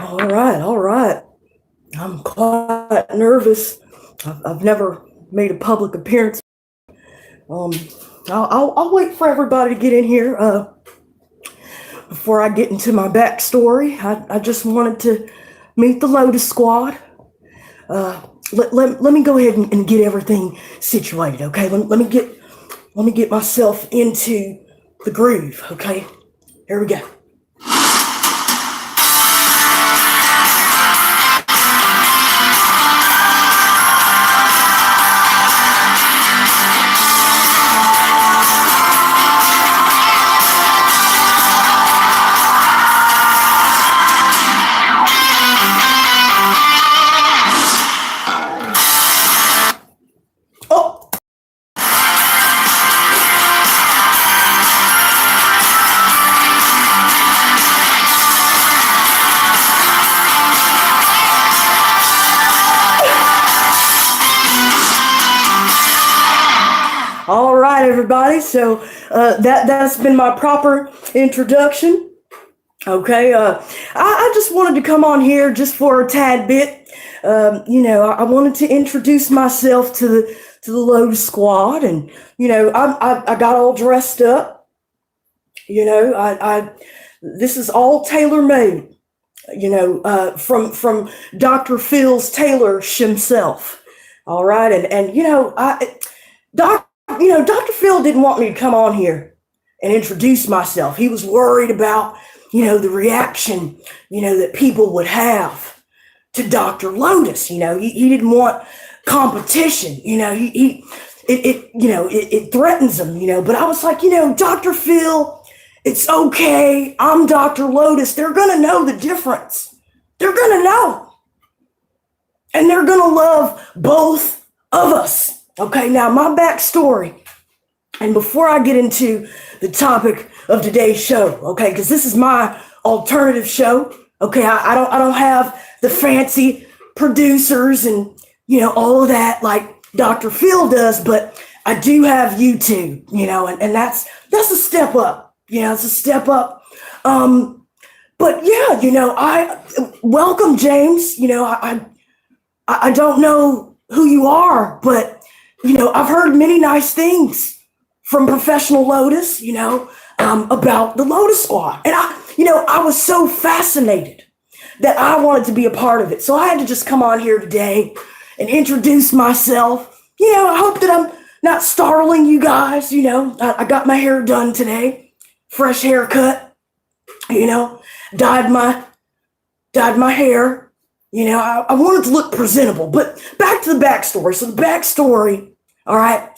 All right. I'm quite nervous. I've never made a public appearance. Um, I'll wait for everybody to get in here. Before I get into my backstory, I just wanted to meet the Lotus Squad. Let me go ahead and get everything situated, okay? Let me get myself into the groove, okay? Here we go. Oh, all right, everybody. So that's been my proper introduction. Okay, I just wanted to come on here just for a tad bit. I wanted to introduce myself to the Lotus Squad, and I got all dressed up. I this is all tailor made. From Dr. Phil's tailor himself. All right, and Dr. Phil didn't want me to come on here and introduce myself. He was worried about the reaction that people would have to Dr. Lotus. He didn't want competition. It threatens him. But I was like, Dr. Phil, it's okay. I'm Dr. Lotus. They're gonna know the difference. They're gonna know, and they're gonna love both of us. Okay, now my backstory, and before I get into the topic of today's show, okay, because this is my alternative show. Okay, I don't have the fancy producers and all of that like Dr. Phil does, but I do have YouTube, and that's a step up. It's a step up. But yeah, I welcome James. I don't know who you are, but I've heard many nice things from Professional Lotus, about the Lotus Squad. And I was so fascinated that I wanted to be a part of it. So I had to just come on here today and introduce myself. I hope that I'm not startling you guys. I got my hair done today, fresh haircut, dyed my hair. I wanted to look presentable. But back to the backstory. So the backstory, all right,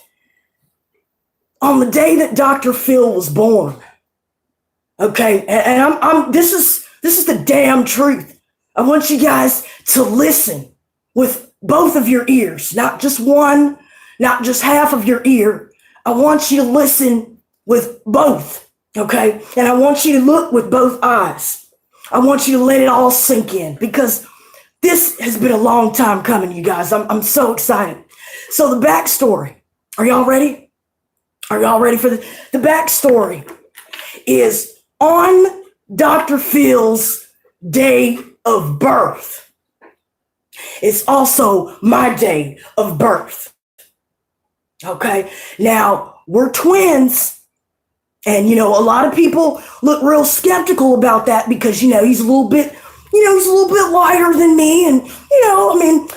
on the day that Dr. Phil was born, okay, and I'm this is the damn truth. I want you guys to listen with both of your ears, not just one, not just half of your ear. I want you to listen with both, okay? And I want you to look with both eyes. I want you to let it all sink in, because this has been a long time coming, you guys. I'm so excited. So the backstory, are y'all ready? Are y'all ready for the backstory? Is on Dr. Phil's day of birth. It's also my day of birth. Okay, now we're twins, and a lot of people look real skeptical about that because he's a little bit lighter than me, and I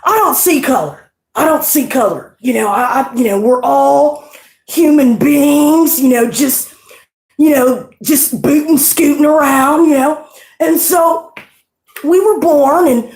don't see color. I don't see color. We're all human beings. Just booting, scooting around. And so we were born, and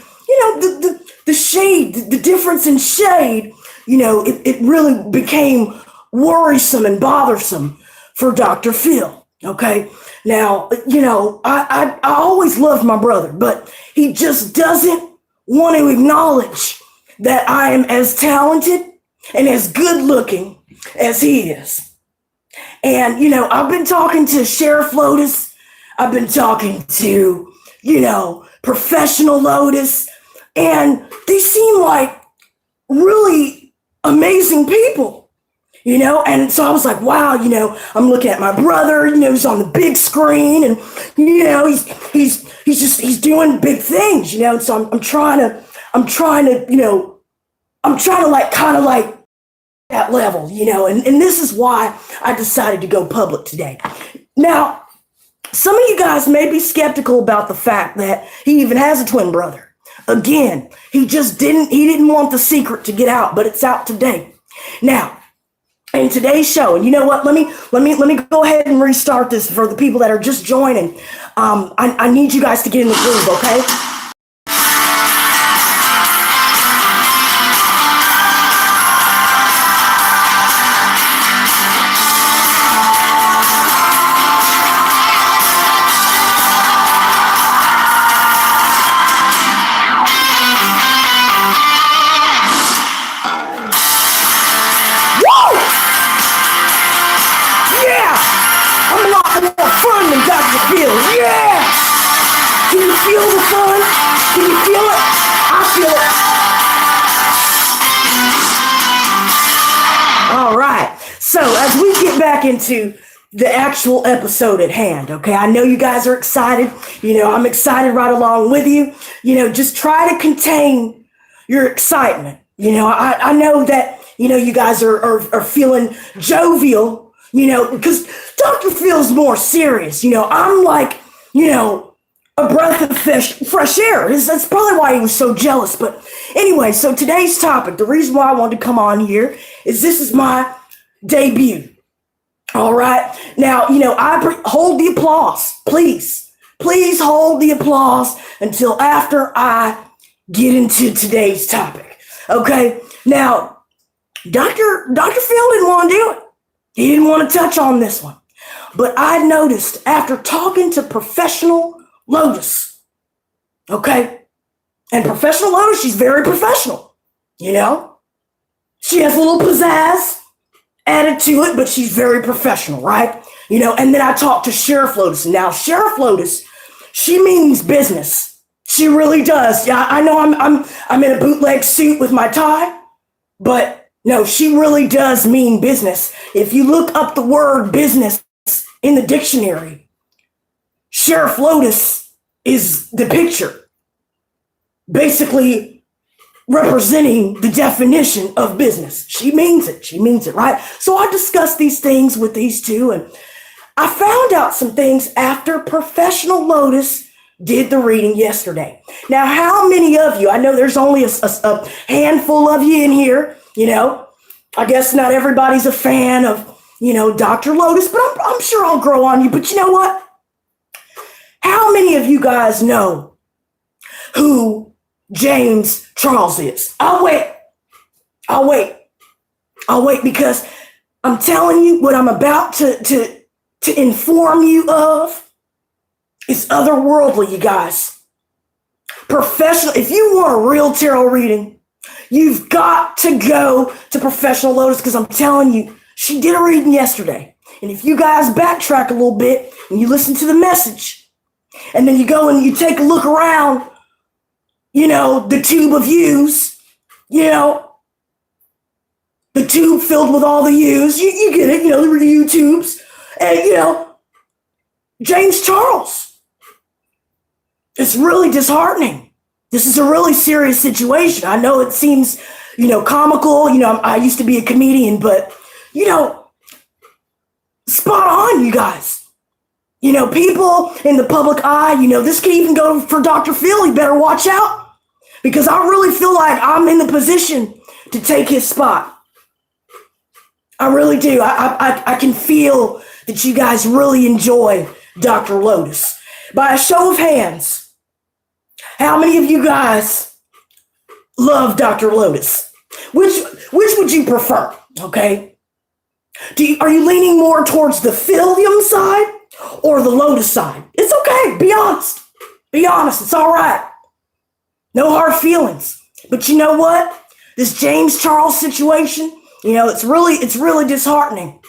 the shade, the difference in shade, it really became worrisome and bothersome for Dr. Phil. Okay. Now, I always loved my brother, but he just doesn't want to acknowledge that I am as talented and as good looking as he is. And, I've been talking to Sheriff Lotus. I've been talking to, Professional Lotus, and they seem like really amazing people. And so I was like, wow, I'm looking at my brother, he's on the big screen, and he's doing big things, and so I'm trying to like kind of like that level, and this is why I decided to go public today. Now, some of you guys may be skeptical about the fact that he even has a twin brother. Again, he didn't want the secret to get out, but it's out today. Now, in today's show, and you know what? Let me go ahead and restart this for the people that are just joining. I need you guys to get in the groove, okay? Yeah! Can you feel the fun? Can you feel it? I feel it. All right. So as we get back into the actual episode at hand, okay, I know you guys are excited. I'm excited right along with you. Just try to contain your excitement. I know that, you guys are feeling jovial, because Dr. Phil's more serious. I'm like, a breath of fresh air. That's probably why he was so jealous. But anyway, so today's topic, the reason why I wanted to come on here is this is my debut. All right. Now, hold the applause. Please hold the applause until after I get into today's topic. Okay. Now, Dr. Phil didn't want to do it. He didn't want to touch on this one. But I noticed after talking to Professional Lotus, okay? And Professional Lotus, she's very professional, She has a little pizzazz added to it, but she's very professional, right? And then I talked to Sheriff Lotus. Now, Sheriff Lotus, she means business. She really does. Yeah, I know I'm in a bootleg suit with my tie, but no, she really does mean business. If you look up the word business in the dictionary, Sheriff Lotus is the picture, basically representing the definition of business. She means it, right? So I discussed these things with these two, and I found out some things after Professional Lotus did the reading yesterday. Now, how many of you, I know there's only a handful of you in here, I guess not everybody's a fan of, Dr. Lotus, but I'm sure I'll grow on you. But you know what? How many of you guys know who James Charles is? I'll wait because I'm telling you what I'm about to inform you of is otherworldly, you guys. Professional. If you want a real tarot reading, you've got to go to Professional Lotus, because I'm telling you, she did a reading yesterday. And if you guys backtrack a little bit and you listen to the message, and then you go and you take a look around, the tube of U's, the tube filled with all the U's, you get it, the YouTubes, and, James Charles. It's really disheartening. This is a really serious situation. I know it seems, comical. I used to be a comedian, but, spot on, you guys. People in the public eye, this could even go for Dr. Phil. You better watch out, because I really feel like I'm in the position to take his spot. I really do. I can feel that you guys really enjoy Dr. Lotus. By a show of hands, how many of you guys love Dr. Lotus? Which would you prefer? Okay. Are you leaning more towards the Philium side or the Lotus side? It's okay. Be honest. Be honest. It's all right. No hard feelings. But you know what? This James Charles situation, it's really disheartening.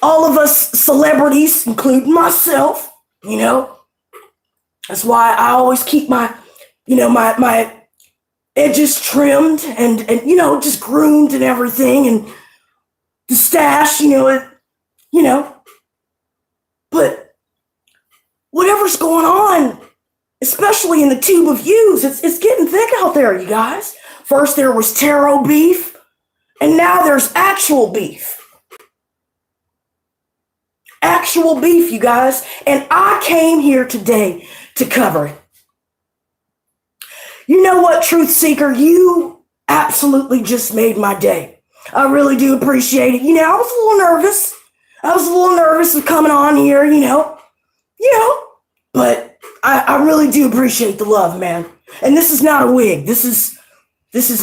All of us celebrities, including myself, that's why I always keep my edges trimmed and just groomed and everything. And the stash, you know, but whatever's going on, especially in the tube of views, it's getting thick out there, you guys. First there was taro beef, and now there's actual beef. Actual beef, you guys. And I came here today to cover it. You know what, Truth Seeker? You absolutely just made my day. I really do appreciate it. I was a little nervous. I was a little nervous of coming on here, but I really do appreciate the love, man. And this is not a wig. This is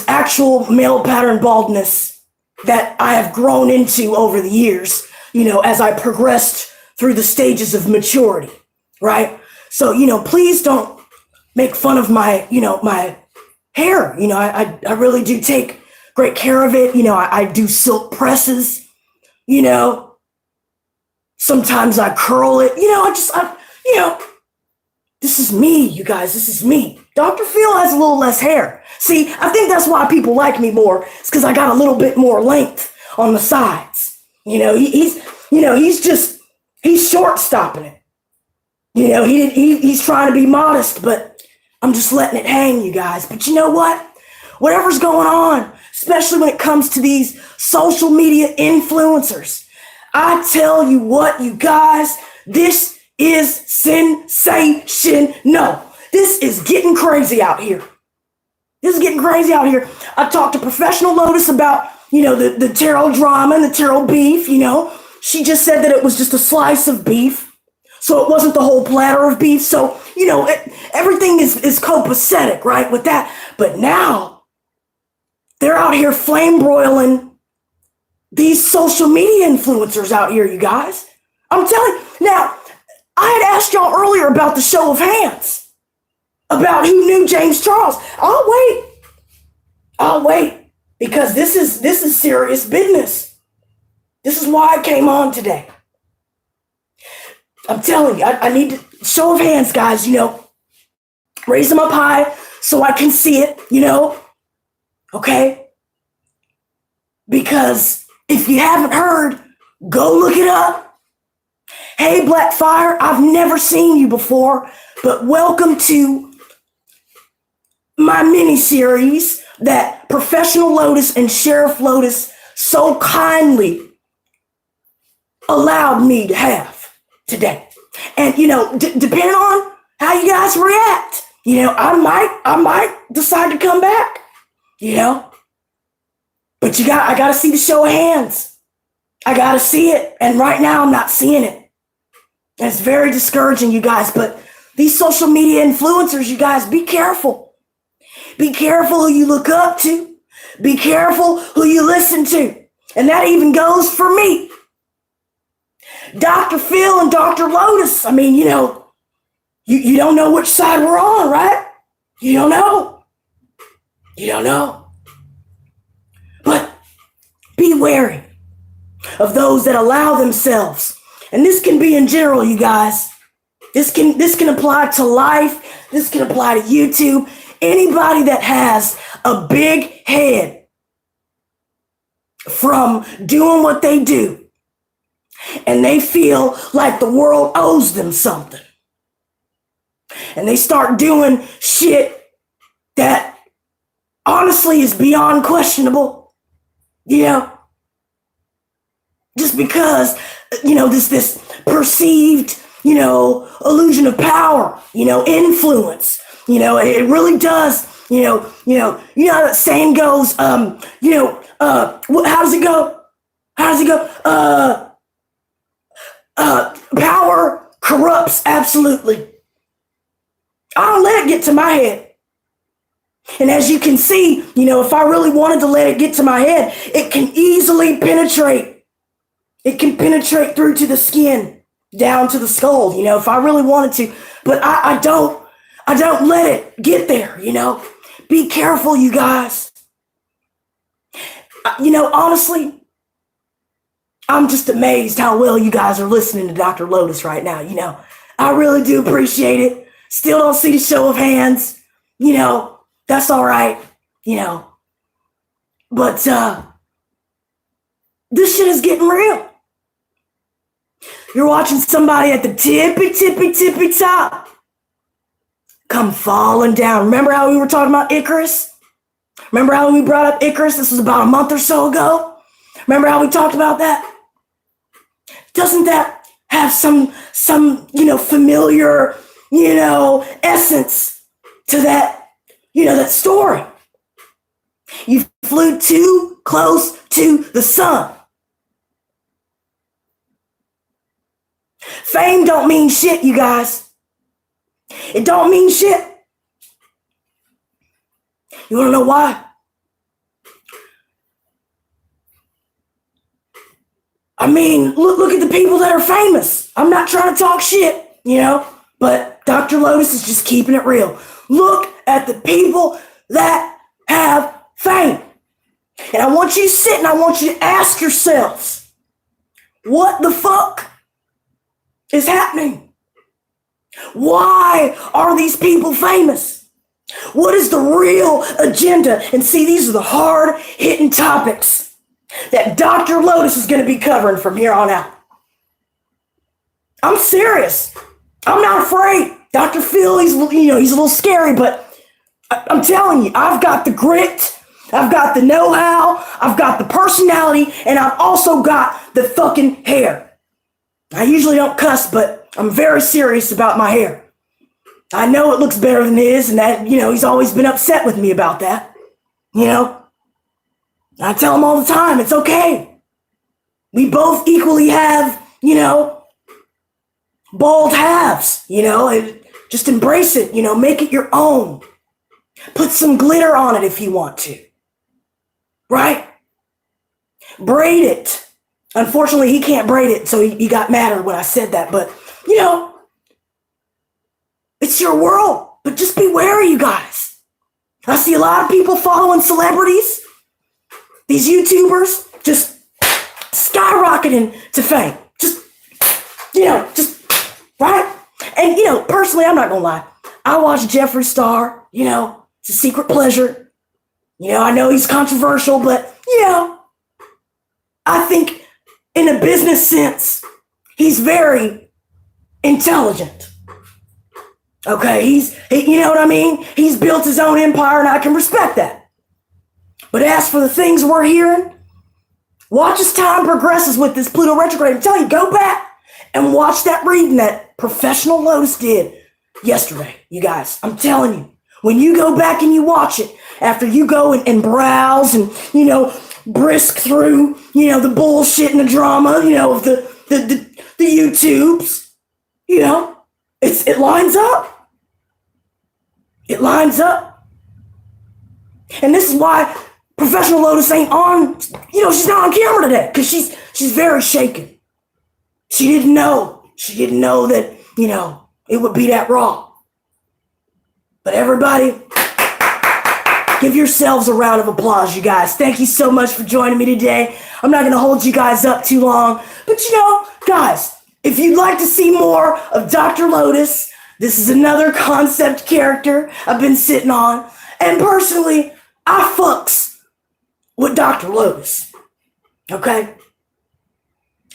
actual male pattern baldness that I have grown into over the years, as I progressed through the stages of maturity, right? So, please don't make fun of my, my hair. I really do take great care of it. I do silk presses, sometimes I curl it, this is me, you guys, this is me. Dr. Phil has a little less hair. See, I think that's why people like me more. It's because I got a little bit more length on the sides. He's short stopping it. He's trying to be modest, but I'm just letting it hang, you guys. But you know what? Whatever's going on, especially when it comes to these social media influencers, I tell you what, you guys, this is sensation. No, this is getting crazy out here. This is getting crazy out here. I talked to Professional Lotus about, the taro drama and the taro beef, She just said that it was just a slice of beef. So it wasn't the whole platter of beef. So, everything is copacetic, right, with that. But now they're out here flame broiling these social media influencers out here, you guys. I'm telling you. Now, I had asked y'all earlier about the show of hands, about who knew James Charles. I'll wait, because this is serious business. This is why I came on today. I'm telling you, I need to, show of hands, guys, raise them up high so I can see it, okay? Because if you haven't heard, go look it up. Hey, Blackfire, I've never seen you before, but welcome to my mini-series that Professional Lotus and Sheriff Lotus so kindly allowed me to have today. And, depending on how you guys react, I might decide to come back, But I got to see the show of hands. I got to see it. And right now I'm not seeing it. And it's very discouraging, you guys. But these social media influencers, you guys, be careful. Be careful who you look up to. Be careful who you listen to. And that even goes for me. Dr. Phil and Dr. Lotus, I mean, you don't know which side we're on, right? You don't know. You don't know. But be wary of those that allow themselves. And this can be in general, you guys. This can apply to life. This can apply to YouTube. Anybody that has a big head from doing what they do, and they feel like the world owes them something, and they start doing shit that honestly is beyond questionable, just because, this perceived, illusion of power, influence, it really does, how that saying goes, how does it go? Power corrupts, absolutely. I don't let it get to my head. And as you can see, if I really wanted to let it get to my head, it can easily penetrate. It can penetrate through to the skin, down to the skull, if I really wanted to. But I don't let it get there, Be careful, you guys. Honestly, I'm just amazed how well you guys are listening to Dr. Lotus right now, I really do appreciate it. Still don't see the show of hands, that's all right, But This shit is getting real. You're watching somebody at the tippy top come falling down. Remember how we were talking about Icarus? Remember how we brought up Icarus? This was about a month or so ago. Remember how we talked about that? Doesn't that have some familiar, essence to that, that story? You flew too close to the sun. Fame don't mean shit, you guys. It don't mean shit. You want to know why? I mean, look at the people that are famous. I'm not trying to talk shit, but Dr. Lotus is just keeping it real. Look at the people that have fame. And I want you to sit and I want you to ask yourselves, what the fuck is happening? Why are these people famous? What is the real agenda? And see, these are the hard-hitting topics that Dr. Lotus is going to be covering from here on out. I'm serious. I'm not afraid. Dr. Phil, he's a little scary, but I'm telling you, I've got the grit, I've got the know-how, I've got the personality, and I've also got the fucking hair. I usually don't cuss, but I'm very serious about my hair. I know it looks better than his, and that, he's always been upset with me about that. I tell him all the time, it's okay. We both equally have, bald halves, and just embrace it, make it your own. Put some glitter on it if you want to. Right? Braid it. Unfortunately, he can't braid it, so he got madder when I said that. But, it's your world. But just be wary, you guys. I see a lot of people following celebrities. These YouTubers just skyrocketing to fame. Just, right? And, personally, I'm not going to lie. I watch Jeffree Star, it's a secret pleasure. I know he's controversial, but, I think in a business sense, he's very intelligent. Okay, you know what I mean? He's built his own empire, and I can respect that. But as for the things we're hearing, watch as time progresses with this Pluto retrograde. I'm telling you, go back and watch that reading that Professional Lotus did yesterday, you guys. I'm telling you, when you go back and you watch it, after you go and browse and, brisk through, the bullshit and the drama, of the YouTubes, it lines up. It lines up. And this is why Professional Lotus ain't on, she's not on camera today, because she's very shaken. She didn't know that, it would be that raw. But everybody, give yourselves a round of applause, you guys. Thank you so much for joining me today. I'm not going to hold you guys up too long. But, guys, if you'd like to see more of Dr. Lotus, this is another concept character I've been sitting on. And personally, I fucks with Dr. Lotus. Okay?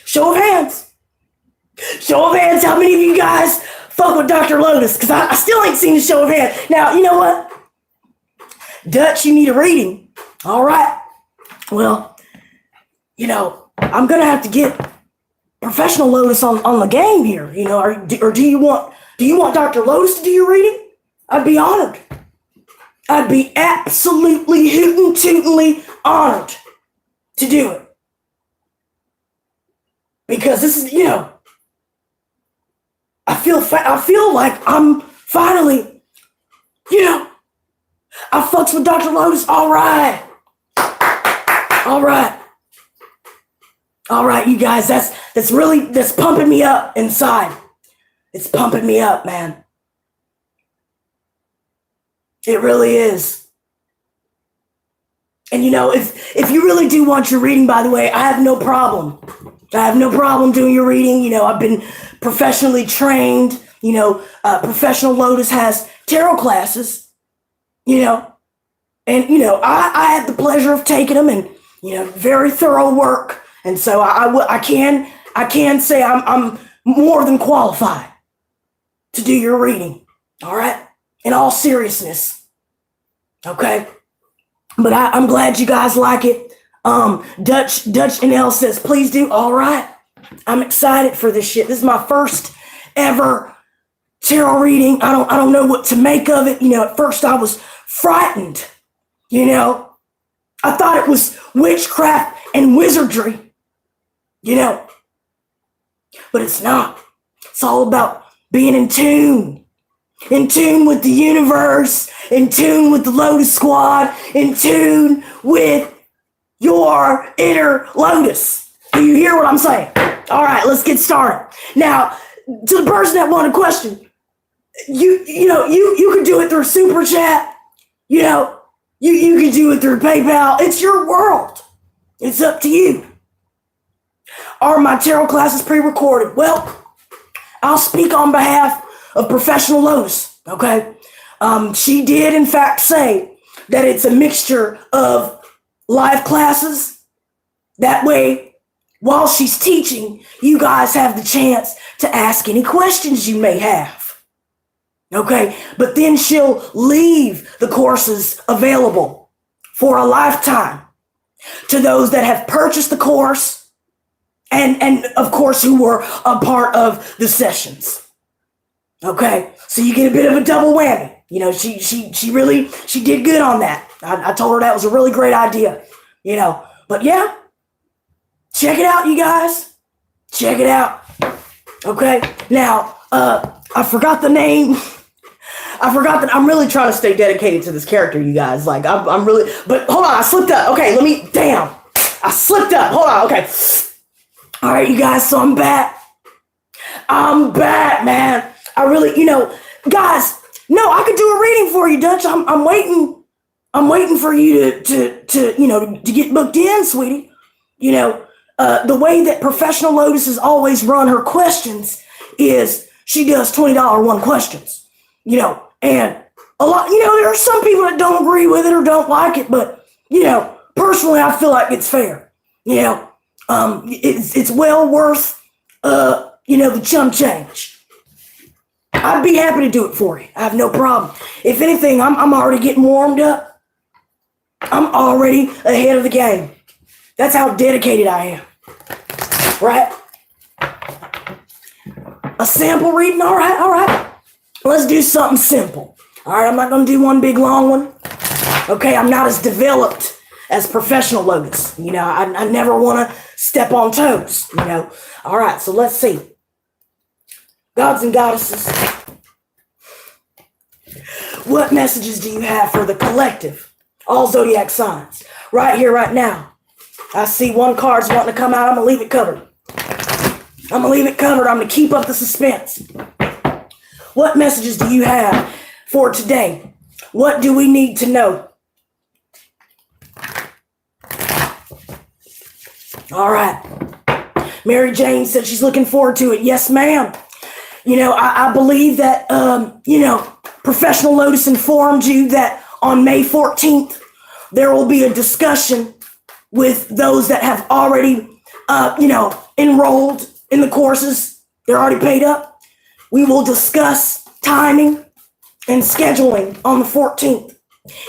Show of hands. Show of hands, how many of you guys fuck with Dr. Lotus? Because I still ain't seen a show of hands. Now, you know what? Dutch, you need a reading. All right. Well, I'm going to have to get Professional Lotus on the game here, or do you want Dr. Lotus to do your reading? I'd be honored. I'd be absolutely hootin' honored to do it. Because this is, I feel like I'm finally, I fucks with Dr. Lotus. All right. All right, you guys, that's pumping me up inside. It's pumping me up, man. It really is. And if you really do want your reading, by the way, I have no problem. I have no problem doing your reading. I've been professionally trained. Professional Lotus has tarot classes, and, I had the pleasure of taking them, and, very thorough work. And so I can say I'm more than qualified to do your reading. All right? In all seriousness. Okay? But I'm glad you guys like it. Dutch and Elle says, please do. All right. I'm excited for this shit. This is my first ever tarot reading. I don't know what to make of it. At first I was frightened. I thought it was witchcraft and wizardry. But it's not. It's all about being in tune with the universe, in tune with the Lotus Squad, in tune with your inner Lotus. Do you hear what I'm saying? All right, let's get started. Now, to the person that wanted a question, you could do it through Super Chat. You could do it through PayPal. It's your world. It's up to you. Are my tarot classes pre-recorded? Well, I'll speak on behalf of Professional Lotus, okay? She did, in fact, say that it's a mixture of live classes. That way, while she's teaching, you guys have the chance to ask any questions you may have, okay? But then she'll leave the courses available for a lifetime to those that have purchased the course and of course, who were a part of the sessions. Okay, so you get a bit of a double whammy. She did good on that. I told her that was a really great idea. But yeah, check it out, you guys. Check it out. Okay, now I forgot the name. I'm really trying to stay dedicated to this character, you guys. Like I'm really. But hold on, I slipped up. Okay, I slipped up. Hold on. Okay. All right, you guys, so I'm back. Man. I really, guys, no, I could do a reading for you, Dutch. I'm waiting for you to get booked in, sweetie. The way that Professional Lotus has always run her questions is she does $20 one questions, and a lot, there are some people that don't agree with it or don't like it, but, personally, I feel like it's fair, it's well worth, the chump change. I'd be happy to do it for you. I have no problem. If anything, I'm already getting warmed up. I'm already ahead of the game. That's how dedicated I am. Right? A sample reading? All right. Let's do something simple. All right, I'm not going to do one big long one. Okay, I'm not as developed as Professional Lotus. I never want to step on toes, All right, so let's see. Gods and goddesses, what messages do you have for the collective, all zodiac signs? Right here, right now. I see one card's wanting to come out. I'm going to leave it covered. I'm going to keep up the suspense. What messages do you have for today? What do we need to know? All right. Mary Jane said she's looking forward to it. Yes, ma'am. I believe that, Professional Lotus informed you that on May 14th, there will be a discussion with those that have already, enrolled in the courses. They're already paid up. We will discuss timing and scheduling on the 14th.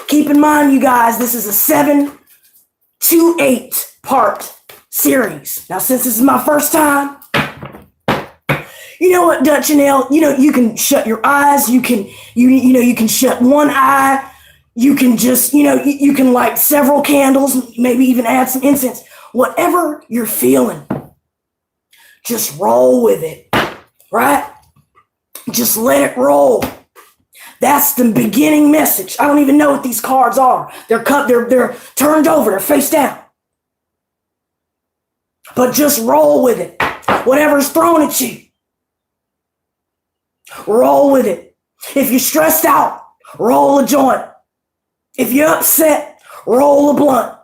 Keep in mind, you guys, this is a 7 to 8 part series. Now, since this is my first time, you know what, Dutch and Elle, you can shut your eyes. You can shut one eye. You can just, you can light several candles, maybe even add some incense. Whatever you're feeling, just roll with it, right? Just let it roll. That's the beginning message. I don't even know what these cards are. They're turned over, they're face down. But just roll with it. Whatever's thrown at you, roll with it. If you're stressed out, roll a joint. If you're upset, roll a blunt.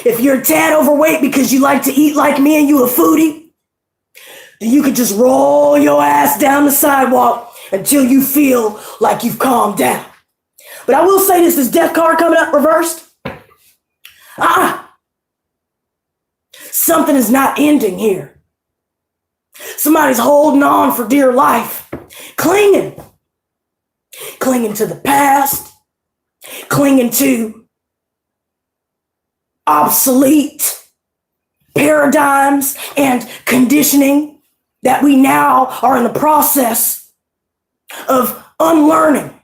If you're a tad overweight because you like to eat like me and you a foodie, then you can just roll your ass down the sidewalk until you feel like you've calmed down. But I will say this death card coming up reversed. something is not ending here. Somebody's holding on for dear life, clinging to the past, clinging to obsolete paradigms and conditioning that we now are in the process of unlearning.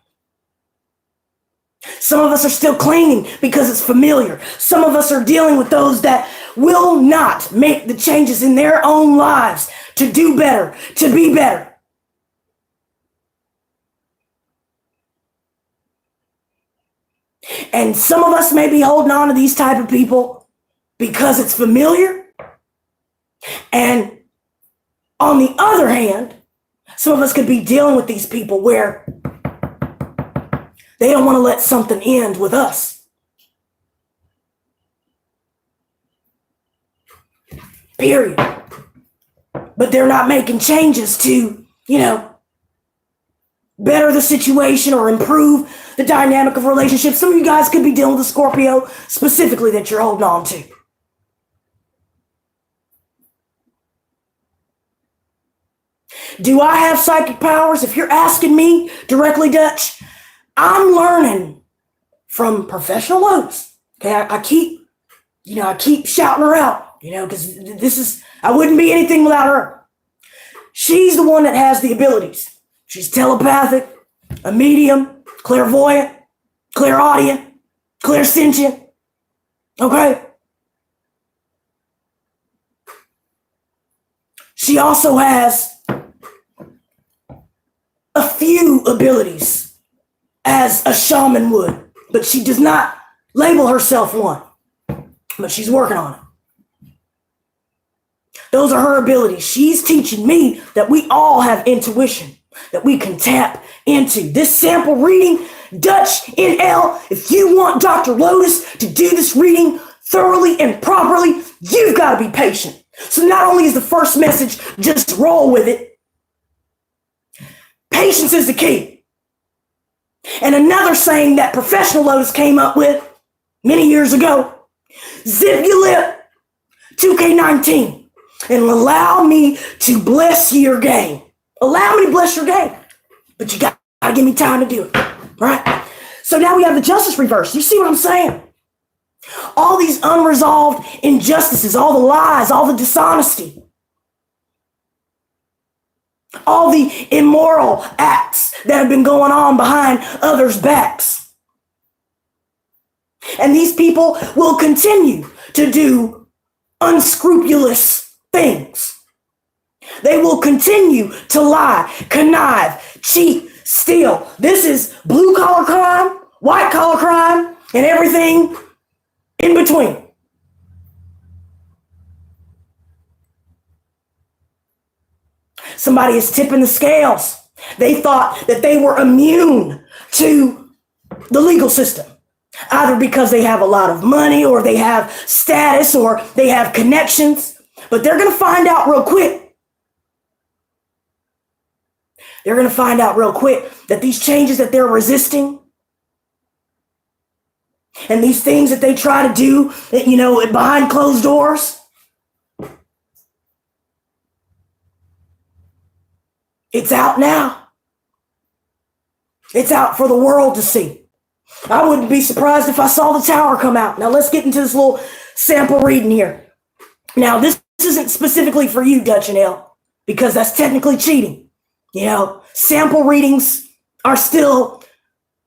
Some of us are still clinging because it's familiar. Some of us are dealing with those that will not make the changes in their own lives to do better, to be better. And some of us may be holding on to these type of people because it's familiar. And on the other hand, some of us could be dealing with these people where they don't want to let something end with us. Period. But they're not making changes to, better the situation or improve the dynamic of relationships. Some of you guys could be dealing with a Scorpio specifically that you're holding on to. Do I have psychic powers? If you're asking me directly, Dutch, I'm learning from professional Lotus. Okay, I keep shouting her out, because I wouldn't be anything without her. She's the one that has the abilities. She's telepathic, a medium, clairvoyant, clairaudient, clairsentient. Okay? She also has a few abilities as a shaman would, but she does not label herself one. But she's working on it. Those are her abilities. She's teaching me that we all have intuition that we can tap into. This sample reading, Dutch NL, if you want Dr. Lotus to do this reading thoroughly and properly, you've got to be patient. So not only is the first message, just roll with it. Patience is the key. And another saying that professional Lotus came up with many years ago, zip your lip, 2K19, and allow me to bless your game. Allow me to bless your game. But you got to give me time to do it. Right? So now we have the justice reverse. You see what I'm saying? All these unresolved injustices, all the lies, all the dishonesty, all the immoral acts that have been going on behind others' backs. And these people will continue to do unscrupulous things. They will continue to lie, connive, cheat, steal. This is blue-collar crime, white-collar crime, and everything in between. Somebody is tipping the scales. They thought that they were immune to the legal system, either because they have a lot of money or they have status or they have connections, but they're going to find out real quick. They're going to find out real quick that these changes that they're resisting and these things that they try to do, behind closed doors, it's out now. It's out for the world to see. I wouldn't be surprised if I saw the tower come out. Now let's get into this little sample reading here. Now this isn't specifically for you, Dutch and L, because that's technically cheating. Sample readings are still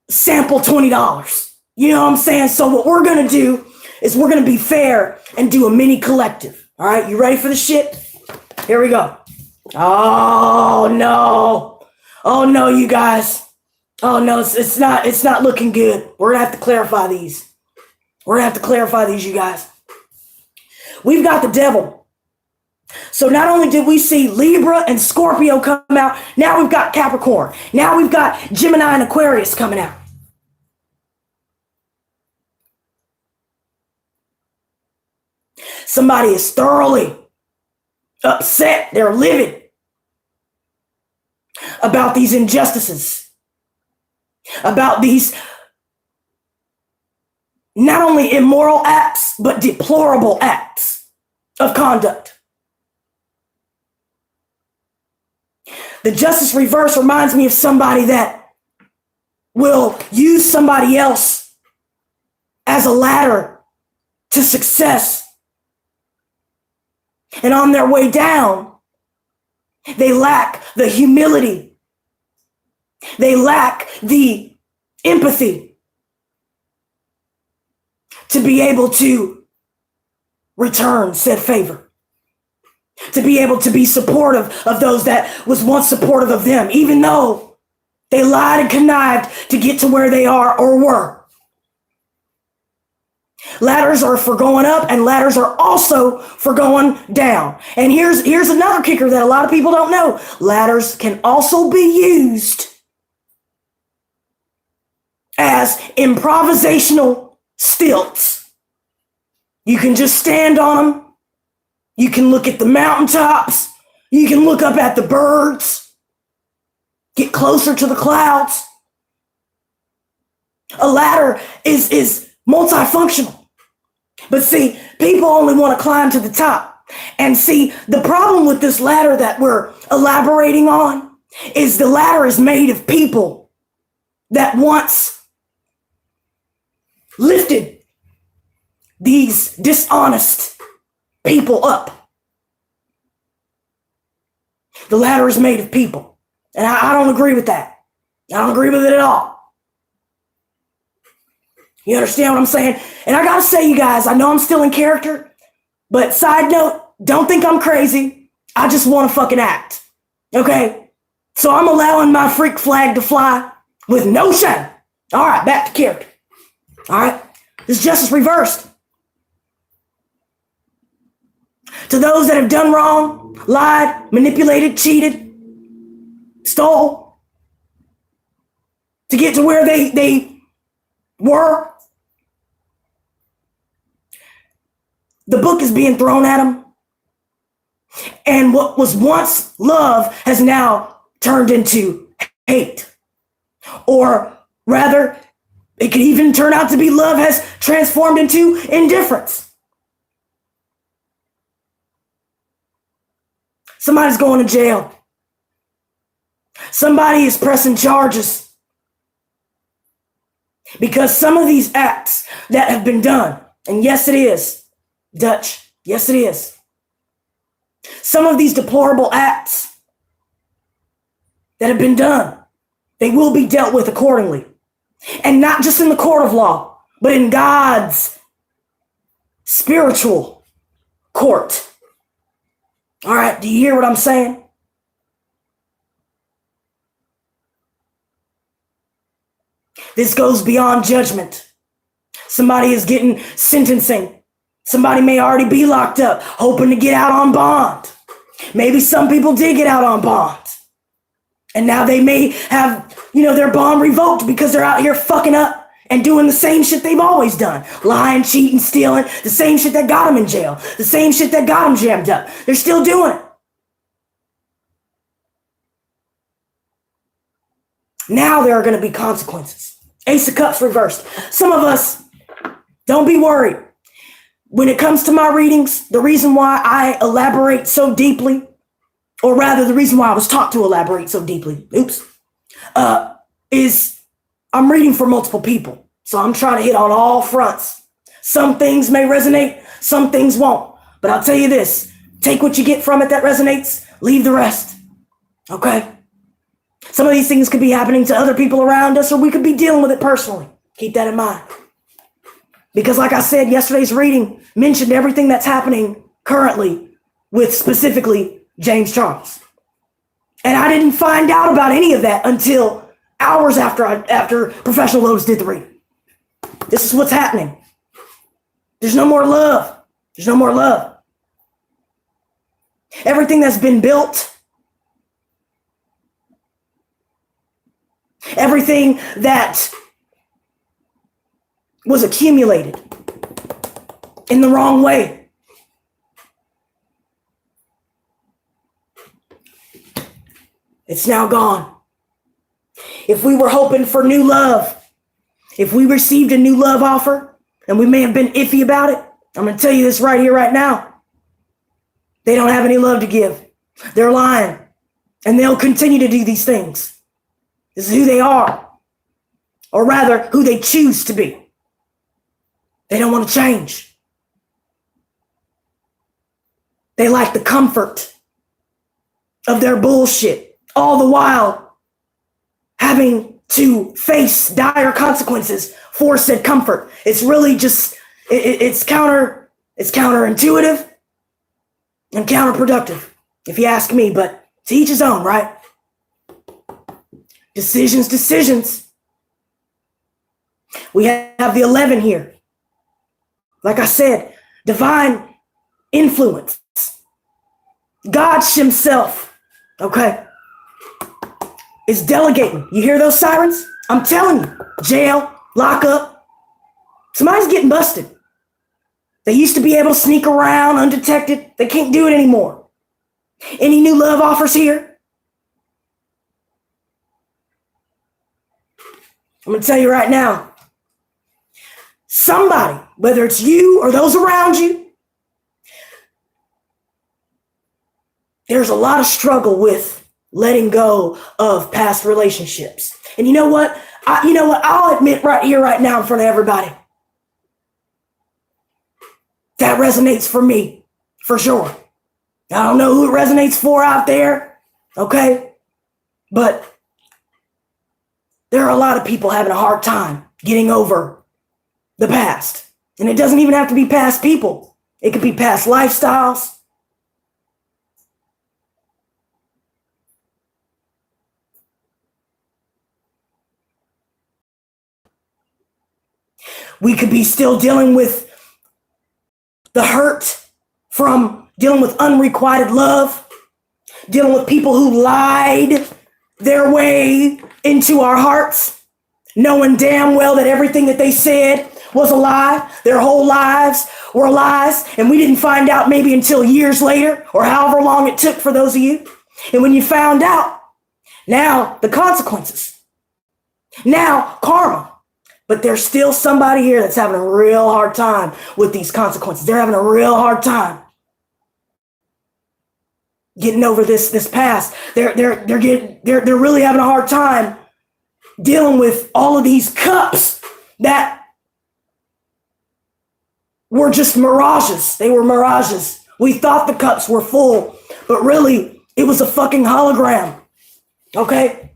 sample $20. You know what I'm saying? So what we're going to do is we're going to be fair and do a mini collective. All right, you ready for the shit? Here we go. Oh no, you guys. Oh no, it's not looking good. We're going to have to clarify these. You guys. We've got the devil. So not only did we see Libra and Scorpio come out, now we've got Capricorn. Now we've got Gemini and Aquarius coming out. Somebody is thoroughly upset. They're livid about these injustices, about these not only immoral acts, but deplorable acts of conduct. The justice reverse reminds me of somebody that will use somebody else as a ladder to success. And on their way down, they lack the humility. They lack the empathy to be able to return said favor, to be able to be supportive of those that was once supportive of them, even though they lied and connived to get to where they are or were. Ladders are for going up, and ladders are also for going down. And here's another kicker that a lot of people don't know. Ladders can also be used as improvisational stilts. You can just stand on them. You can look at the mountaintops. You can look up at the birds. Get closer to the clouds. A ladder is multifunctional. But see, people only want to climb to the top. And see, the problem with this ladder that we're elaborating on is the ladder is made of people that once lifted these dishonest people up. The ladder is made of people. And I don't agree with that. I don't agree with it at all. You understand what I'm saying? And I gotta say, you guys, I know I'm still in character, but side note, don't think I'm crazy. I just want to fucking act. Okay? So I'm allowing my freak flag to fly with no shame. All right, back to character. All right? This is justice reversed. To those that have done wrong, lied, manipulated, cheated, stole, to get to where they were, the book is being thrown at them. And what was once love has now turned into hate. Or rather, it could even turn out to be love has transformed into indifference. Somebody's going to jail. Somebody is pressing charges. Because some of these acts that have been done, and yes, it is, Dutch, yes, it is. Some of these deplorable acts that have been done, they will be dealt with accordingly. And not just in the court of law, but in God's spiritual court. All right, do you hear what I'm saying? This goes beyond judgment. Somebody is getting sentencing. Somebody may already be locked up, hoping to get out on bond. Maybe some people did get out on bond. And now they may have, their bond revoked because they're out here fucking up and doing the same shit they've always done. Lying, cheating, stealing, the same shit that got them in jail, the same shit that got them jammed up. They're still doing it. Now there are going to be consequences. Ace of Cups reversed. Some of us, don't be worried. When it comes to my readings, the reason why I elaborate so deeply, or rather the reason why I was taught to elaborate so deeply, is I'm reading for multiple people. So I'm trying to hit on all fronts. Some things may resonate, some things won't. But I'll tell you this, take what you get from it that resonates, leave the rest. Okay? Some of these things could be happening to other people around us, or we could be dealing with it personally. Keep that in mind. Because like I said, yesterday's reading mentioned everything that's happening currently with specifically James Charles. And I didn't find out about any of that until hours after Professional Lotus did the reading. This is what's happening. There's no more love. There's no more love. Everything that's been built, everything that was accumulated in the wrong way, it's now gone. If we were hoping for new love, if we received a new love offer and we may have been iffy about it, I'm going to tell you this right here, right now. They don't have any love to give. They're lying. And they'll continue to do these things. This is who they are. Or rather, who they choose to be. They don't want to change. They like the comfort of their bullshit, all the while having to face dire consequences for said comfort. It's really just, it's counterintuitive and counterproductive, if you ask me, but to each his own, right? Decisions. We have the 11 here. Like I said, divine influence. God himself, okay, is delegating. You hear those sirens? I'm telling you, jail, lockup. Somebody's getting busted. They used to be able to sneak around undetected. They can't do it anymore. Any new love offers here? I'm going to tell you right now. Somebody, whether it's you or those around you, there's a lot of struggle with letting go of past relationships. And you know what? I'll admit right here, right now in front of everybody. That resonates for me, for sure. I don't know who it resonates for out there, okay? But there are a lot of people having a hard time getting over the past. And it doesn't even have to be past people. It could be past lifestyles. We could be still dealing with the hurt from dealing with unrequited love, dealing with people who lied their way into our hearts, knowing damn well that everything that they said was a lie. Their whole lives were lies, and we didn't find out maybe until years later, or however long it took for those of you. And when you found out, now the consequences, now karma. But there's still somebody here that's having a real hard time with these consequences. They're having a real hard time getting over this past. They're really having a hard time dealing with all of these cups that were just mirages. They were mirages. We thought the cups were full, but really it was a fucking hologram. Okay?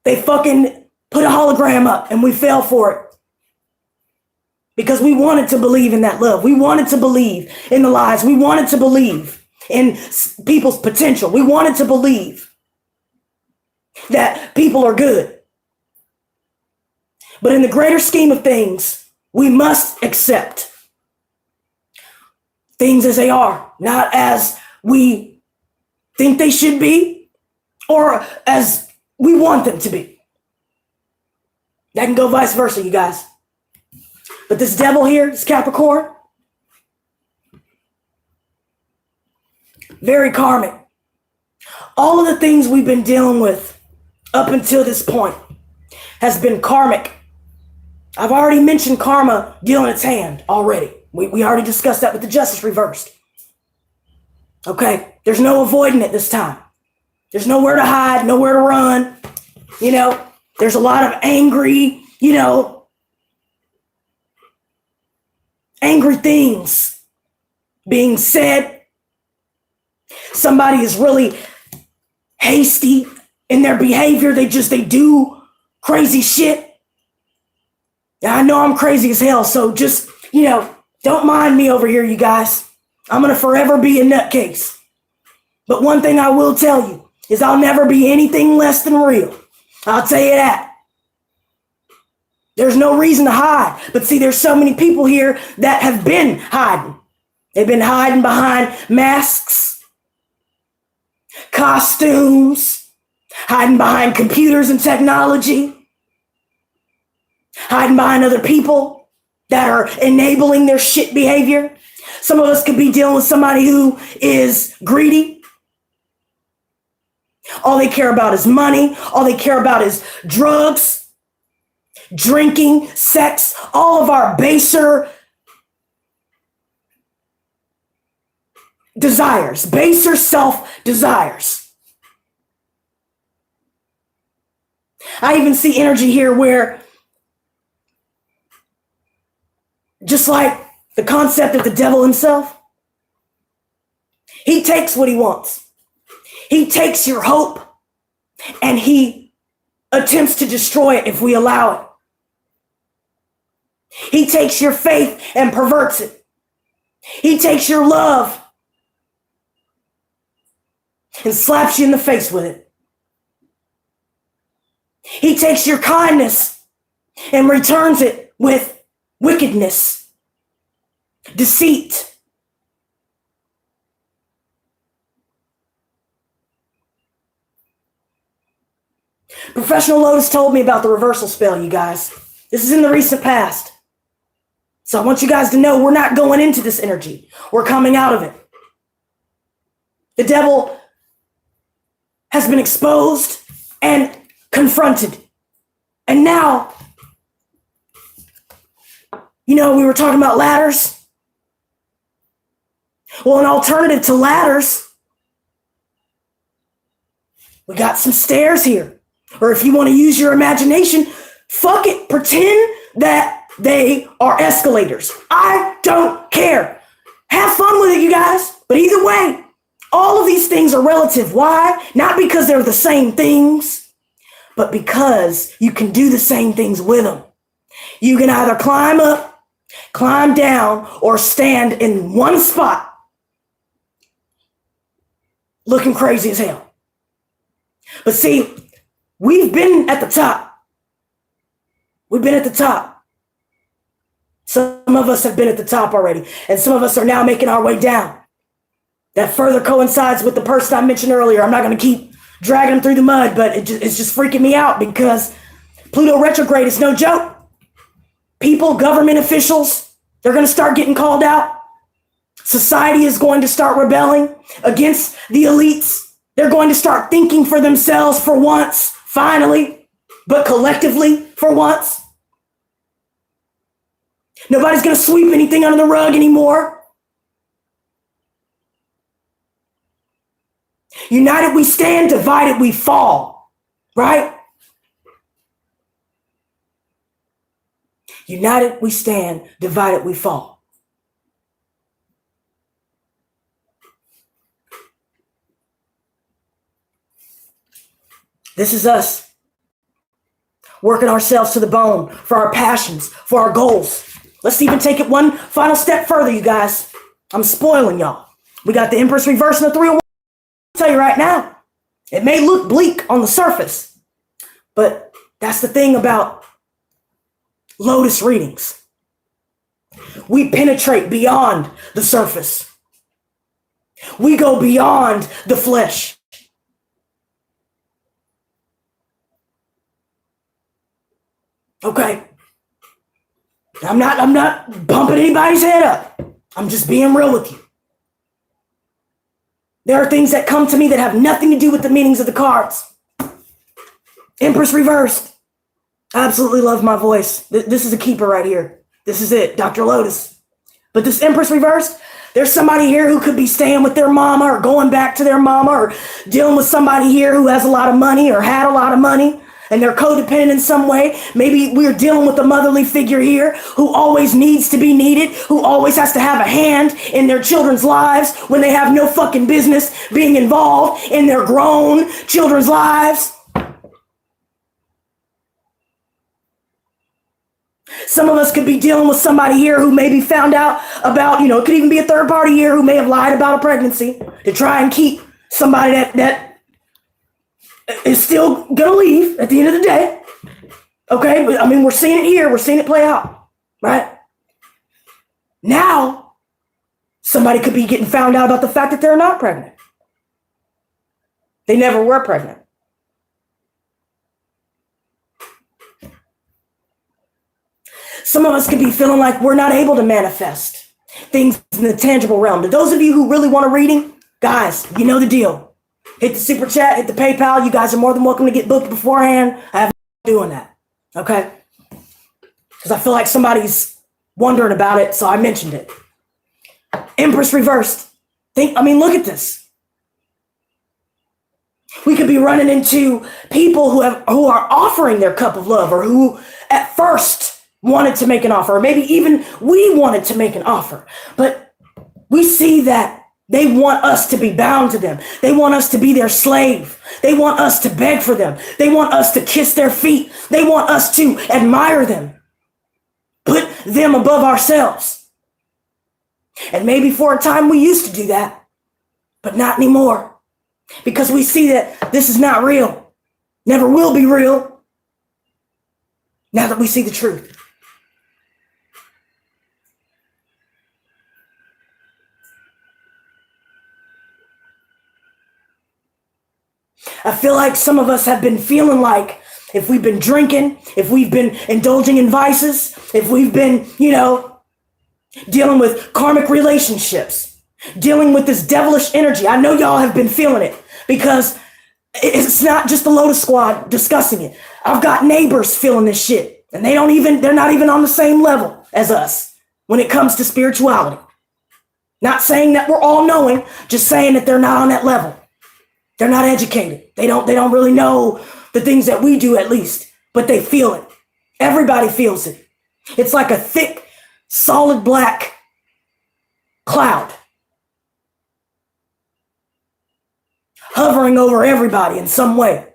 They fucking put a hologram up and we fell for it. Because we wanted to believe in that love. We wanted to believe in the lies. We wanted to believe in people's potential. We wanted to believe that people are good. But in the greater scheme of things, we must accept things as they are, not as we think they should be or as we want them to be. That can go vice versa, you guys. But this devil here, this Capricorn, very karmic. All of the things we've been dealing with up until this point has been karmic. I've already mentioned karma dealing its hand already. We already discussed that with the justice reversed. Okay, there's no avoiding it this time. There's nowhere to hide, nowhere to run. There's a lot of angry things being said. Somebody is really hasty in their behavior. They do crazy shit. Now, I know I'm crazy as hell, so just, don't mind me over here, you guys. I'm going to forever be a nutcase. But one thing I will tell you is I'll never be anything less than real. I'll tell you that. There's no reason to hide. But see, there's so many people here that have been hiding. They've been hiding behind masks, costumes, hiding behind computers and technology, hiding behind other people that are enabling their shit behavior. Some of us could be dealing with somebody who is greedy. All they care about is money. All they care about is drugs, drinking, sex, all of our baser desires, baser self desires. I even see energy here where, just like the concept of the devil himself, he takes what he wants. He takes your hope and he attempts to destroy it if we allow it. He takes your faith and perverts it. He takes your love and slaps you in the face with it. He takes your kindness and returns it with wickedness, deceit. Professional Lotus told me about the reversal spell, you guys. This is in the recent past. So I want you guys to know we're not going into this energy. We're coming out of it. The devil has been exposed and confronted. And now, we were talking about ladders. Well, an alternative to ladders, we got some stairs here. Or if you want to use your imagination, fuck it, pretend that they are escalators. I don't care. Have fun with it, you guys. But either way, all of these things are relative. Why? Not because they're the same things, but because you can do the same things with them. You can either climb up, climb down, or stand in one spot looking crazy as hell. But see, we've been at the top. We've been at the top. Some of us have been at the top already, and some of us are now making our way down. That further coincides with the person I mentioned earlier. I'm not going to keep dragging them through the mud, but it's just freaking me out because Pluto retrograde is no joke. People, government officials, they're going to start getting called out. Society is going to start rebelling against the elites. They're going to start thinking for themselves for once, finally, but collectively for once. Nobody's going to sweep anything under the rug anymore. United we stand, divided we fall, right? United we stand, divided we fall. This is us working ourselves to the bone for our passions, for our goals. Let's even take it one final step further, you guys. I'm spoiling y'all. We got the Empress reverse and the 301. I'll tell you right now, it may look bleak on the surface, but that's the thing about Lotus readings. We penetrate beyond the surface. We go beyond the flesh. Okay. I'm not bumping anybody's head up. I'm just being real with you. There are things that come to me that have nothing to do with the meanings of the cards. Empress reversed. I absolutely love my voice. This is a keeper right here. This is it, Dr. Lotus. But this Empress reversed, there's somebody here who could be staying with their mama or going back to their mama or dealing with somebody here who has a lot of money or had a lot of money. And they're codependent in some way. Maybe we're dealing with a motherly figure here who always needs to be needed, who always has to have a hand in their children's lives when they have no fucking business being involved in their grown children's lives. Some of us could be dealing with somebody here who maybe found out about, it could even be a third party here who may have lied about a pregnancy to try and keep somebody that is still gonna leave at the end of the day. Okay, but we're seeing it here. We're seeing it play out, right? Now, somebody could be getting found out about the fact that they're not pregnant. They never were pregnant. Some of us could be feeling like we're not able to manifest things in the tangible realm. To those of you who really want a reading, guys, you know the deal. Hit the super chat, hit the PayPal. You guys are more than welcome to get booked beforehand. I have no doing that, okay? Because I feel like somebody's wondering about it, so I mentioned it. Empress reversed. Look at this. We could be running into people who are offering their cup of love, or who at first wanted to make an offer, or maybe even we wanted to make an offer. But we see that they want us to be bound to them. They want us to be their slave. They want us to beg for them. They want us to kiss their feet. They want us to admire them, put them above ourselves. And maybe for a time we used to do that, but not anymore, because we see that this is not real, never will be real, now that we see the truth. I feel like some of us have been feeling like, if we've been drinking, if we've been indulging in vices, if we've been, dealing with karmic relationships, dealing with this devilish energy. I know y'all have been feeling it, because it's not just the Lotus Squad discussing it. I've got neighbors feeling this shit, and they're not even on the same level as us when it comes to spirituality. Not saying that we're all knowing, just saying that they're not on that level. They're not educated. They don't really know the things that we do, at least, but they feel it. Everybody feels it. It's like a thick, solid black cloud hovering over everybody in some way.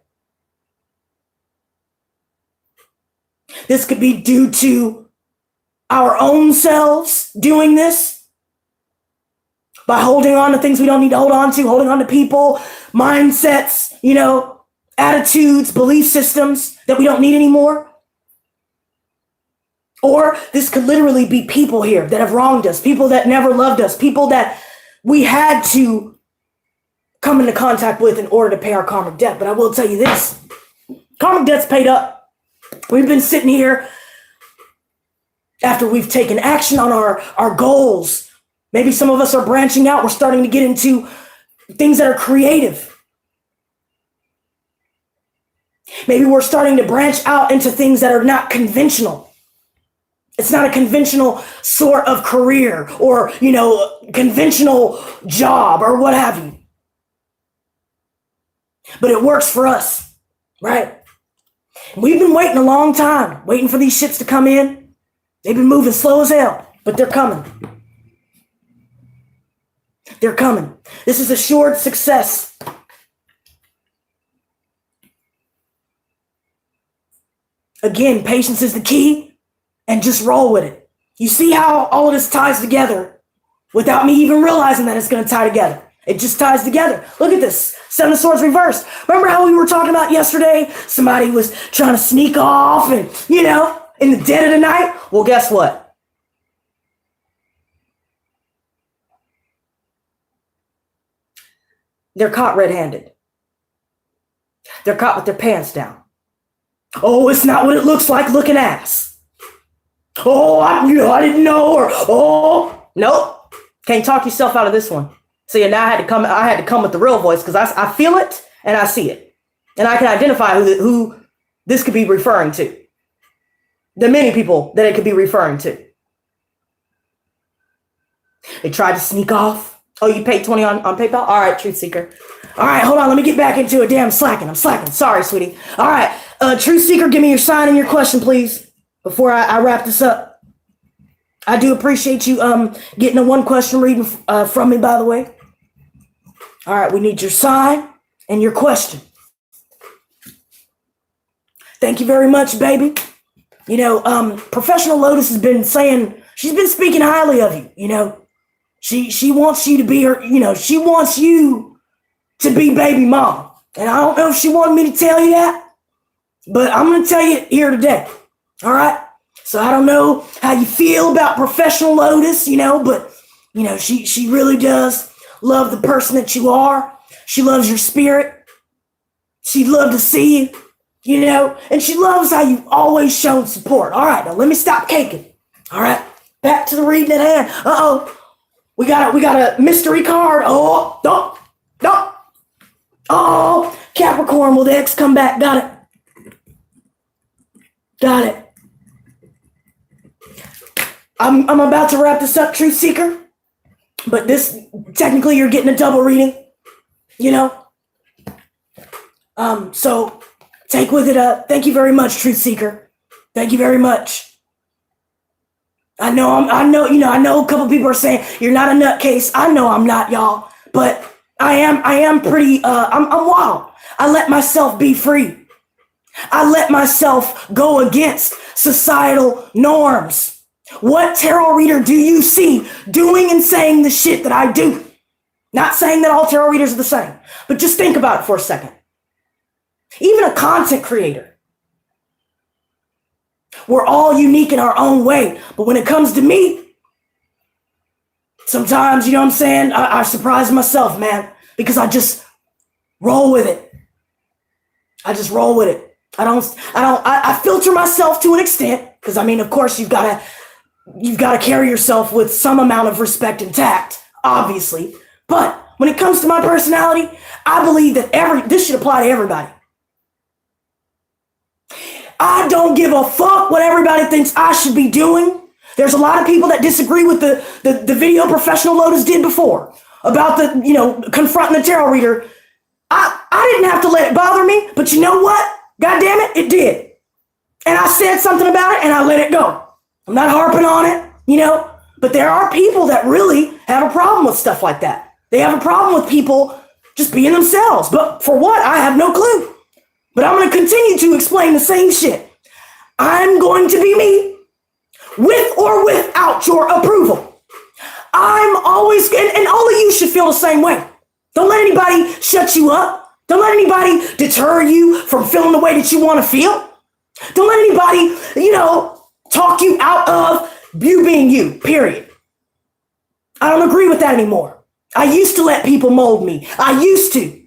This could be due to our own selves doing this, by holding on to things we don't need to hold on to, holding on to people, mindsets, attitudes, belief systems that we don't need anymore. Or this could literally be people here that have wronged us, people that never loved us, people that we had to come into contact with in order to pay our karmic debt. But I will tell you this, karmic debt's paid up. We've been sitting here after we've taken action on our goals. Maybe some of us are branching out. We're starting to get into things that are creative. Maybe we're starting to branch out into things that are not conventional. It's not a conventional sort of career or, conventional job or what have you. But it works for us, right? We've been waiting a long time, waiting for these ships to come in. They've been moving slow as hell, but they're coming. They're coming. This is assured success. Again, patience is the key, and just roll with it. You see how all of this ties together without me even realizing that it's going to tie together. It just ties together. Look at this. Seven of Swords reversed. Remember how we were talking about yesterday? Somebody was trying to sneak off and, in the dead of the night. Well, guess what? They're caught red-handed. They're caught with their pants down. Oh, it's not what it looks like looking ass. Oh, I didn't know. Or, nope. Can't talk yourself out of this one. See, now I had to come with the real voice, because I feel it and I see it. And I can identify who this could be referring to. The many people that it could be referring to. They tried to sneak off. Oh, you paid 20 on PayPal? All right, Truth Seeker. All right, hold on. Let me get back into it. Damn, I'm slacking. Sorry, sweetie. All right, Truth Seeker, give me your sign and your question, please, before I wrap this up. I do appreciate you getting a one question reading from me, by the way. All right, we need your sign and your question. Thank you very much, baby. Professional Lotus has been saying, she's been speaking highly of you, She wants you to be her, she wants you to be baby mom. And I don't know if she wanted me to tell you that, but I'm going to tell you here today. All right. So I don't know how you feel about Professional Lotus, but, she really does love the person that you are. She loves your spirit. She'd love to see you, and she loves how you've always shown support. All right. Now let me stop caking. All right. Back to the reading at hand. Uh-oh. We got a mystery card. Oh, no. Oh, Capricorn, will the X come back? Got it. I'm about to wrap this up, Truth Seeker. But this, technically, you're getting a double reading, you know? So take with it up. Thank you very much, Truth Seeker. Thank you very much. I know a couple people are saying you're not a nutcase. I know I'm not, y'all, but I am pretty, I'm wild. I let myself be free. I let myself go against societal norms. What tarot reader do you see doing and saying the shit that I do? Not saying that all tarot readers are the same, but just think about it for a second. Even a content creator. We're all unique in our own way, but when it comes to me, sometimes, you know what I'm saying, I surprise myself, man, because I just roll with it. I just roll with it. I filter myself to an extent, because I mean, of course, you've got to carry yourself with some amount of respect and tact, obviously. But when it comes to my personality, I believe that this should apply to everybody. I don't give a fuck what everybody thinks I should be doing. There's a lot of people that disagree with the video Professional Lotus did before about confronting the tarot reader. I didn't have to let it bother me, but you know what? God damn it, it did. And I said something about it and I let it go. I'm not harping on it, but there are people that really have a problem with stuff like that. They have a problem with people just being themselves. But for what? I have no clue. But I'm going to continue to explain the same shit. I'm going to be me with or without your approval. I'm always, and all of you should feel the same way. Don't let anybody shut you up. Don't let anybody deter you from feeling the way that you want to feel. Don't let anybody, talk you out of you being you, period. I don't agree with that anymore. I used to let people mold me. I used to.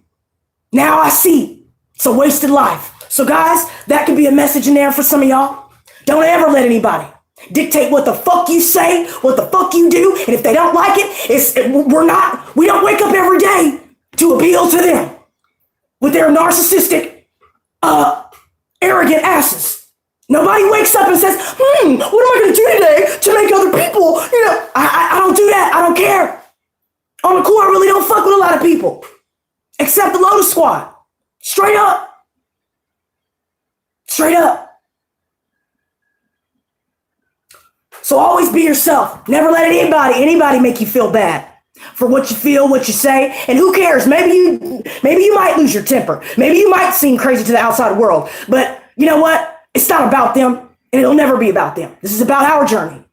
Now I see. It's a wasted life. So guys, that could be a message in there for some of y'all. Don't ever let anybody dictate what the fuck you say, what the fuck you do. And if they don't like it, we don't wake up every day to appeal to them with their narcissistic, arrogant asses. Nobody wakes up and says, what am I going to do today to make other people, I don't do that. I don't care. On the cool, I really don't fuck with a lot of people, except the Lotus Squad. Straight up. Straight up. So always be yourself. Never let anybody make you feel bad for what you feel, what you say. And who cares? Maybe you might lose your temper. Maybe you might seem crazy to the outside world. But you know what? It's not about them, and it'll never be about them. This is about our journey.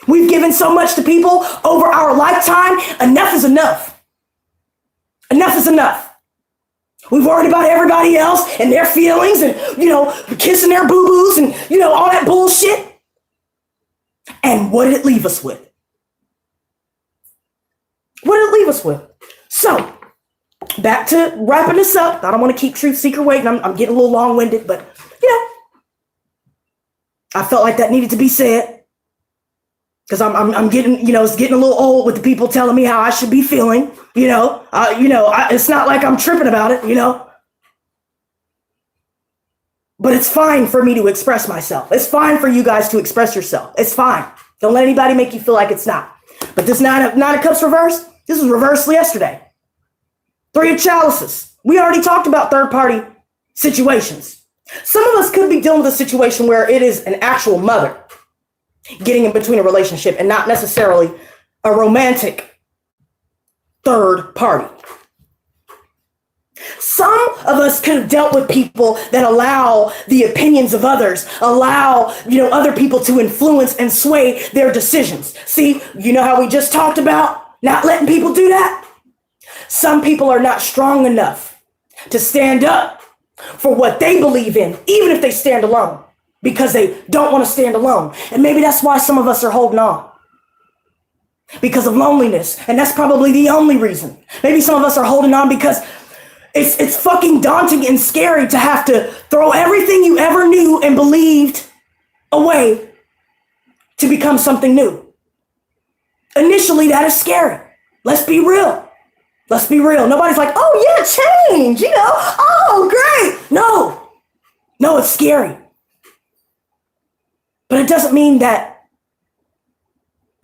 We've given so much to people over our lifetime. Enough is enough. Enough is enough. We've worried about everybody else and their feelings and, kissing their boo-boos and, all that bullshit. And what did it leave us with? What did it leave us with? So, back to wrapping this up. I don't want to keep Truth Seeker waiting. I'm getting a little long-winded, but, I felt like that needed to be said. Because I'm getting, it's getting a little old with the people telling me how I should be feeling, it's not like I'm tripping about it, But it's fine for me to express myself. It's fine for you guys to express yourself. It's fine. Don't let anybody make you feel like it's not. But this nine of cups reverse, this was reversed yesterday. 3 of chalices. We already talked about third-party situations. Some of us could be dealing with a situation where it is an actual mother getting in between a relationship and not necessarily a romantic third party. Some of us could have dealt with people that allow the opinions of others, allow, other people to influence and sway their decisions. See, how we just talked about not letting people do that? Some people are not strong enough to stand up for what they believe in, even if they stand alone, because they don't want to stand alone. And maybe that's why some of us are holding on, because of loneliness. And that's probably the only reason. Maybe some of us are holding on because it's fucking daunting and scary to have to throw everything you ever knew and believed away to become something new. Initially, that is scary. Let's be real. Let's be real. Nobody's like, oh yeah, change, oh great. No, it's scary. But it doesn't mean that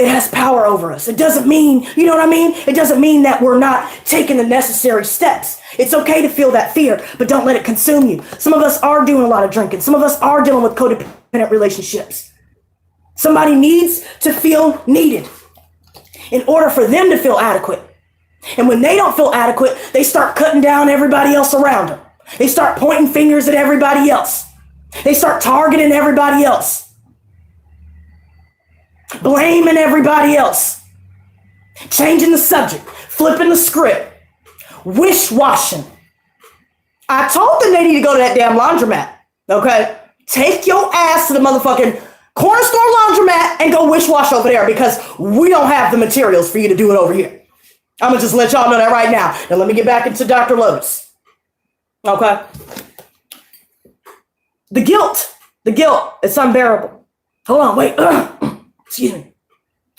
it has power over us. It doesn't mean, you know what I mean? It doesn't mean that we're not taking the necessary steps. It's okay to feel that fear, but don't let it consume you. Some of us are doing a lot of drinking. Some of us are dealing with codependent relationships. Somebody needs to feel needed in order for them to feel adequate. And when they don't feel adequate, they start cutting down everybody else around them. They start pointing fingers at everybody else. They start targeting everybody else. Blaming everybody else. Changing the subject. Flipping the script. Wish-washing. I told them they need to go to that damn laundromat. Okay? Take your ass to the motherfucking corner store laundromat and go wish-wash over there, because we don't have the materials for you to do it over here. I'm going to just let y'all know that right now. Now let me get back into Dr. Lotus. Okay? The guilt, it's unbearable. Hold on, wait. Excuse me.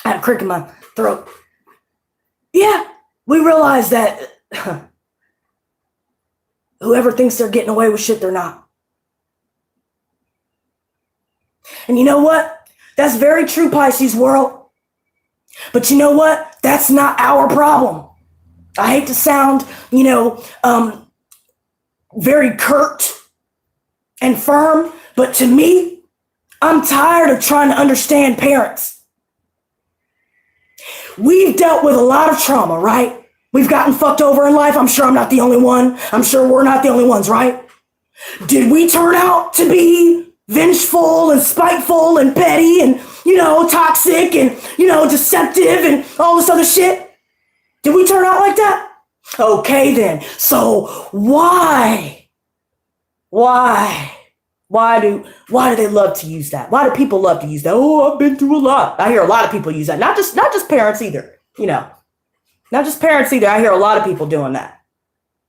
I had a crick in my throat. Yeah, we realize that whoever thinks they're getting away with shit, they're not. And you know what? That's very true, Pisces world. But you know what? That's not our problem. I hate to sound, very curt and firm, but to me, I'm tired of trying to understand parents. We've dealt with a lot of trauma, right? We've gotten fucked over in life. I'm sure I'm not the only one. I'm sure we're not the only ones, right? Did we turn out to be vengeful and spiteful and petty and, toxic and, deceptive and all this other shit? Did we turn out like that? Okay then. So why do they love to use that? Why do people love to use that? Oh, I've been through a lot. I hear a lot of people use that. Not just parents either, Not just parents either. I hear a lot of people doing that.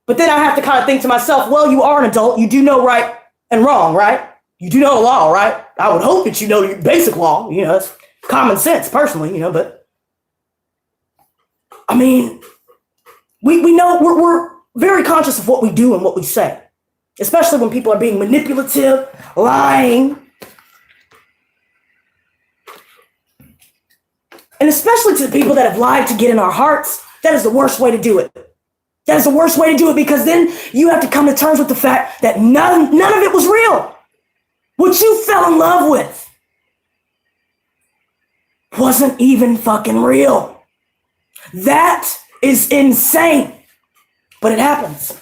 But then I have to kind of think to myself, well, you are an adult. You do know right and wrong, right? You do know the law, right? I would hope that you know your basic law. It's common sense, personally, but I mean, we know we're very conscious of what we do and what we say, especially when people are being manipulative, lying, and especially to the people that have lied to get in our hearts. That is the worst way to do it. That is the worst way to do it, because then you have to come to terms with the fact that none of it was real. What you fell in love with wasn't even fucking real. That is insane. But it happens.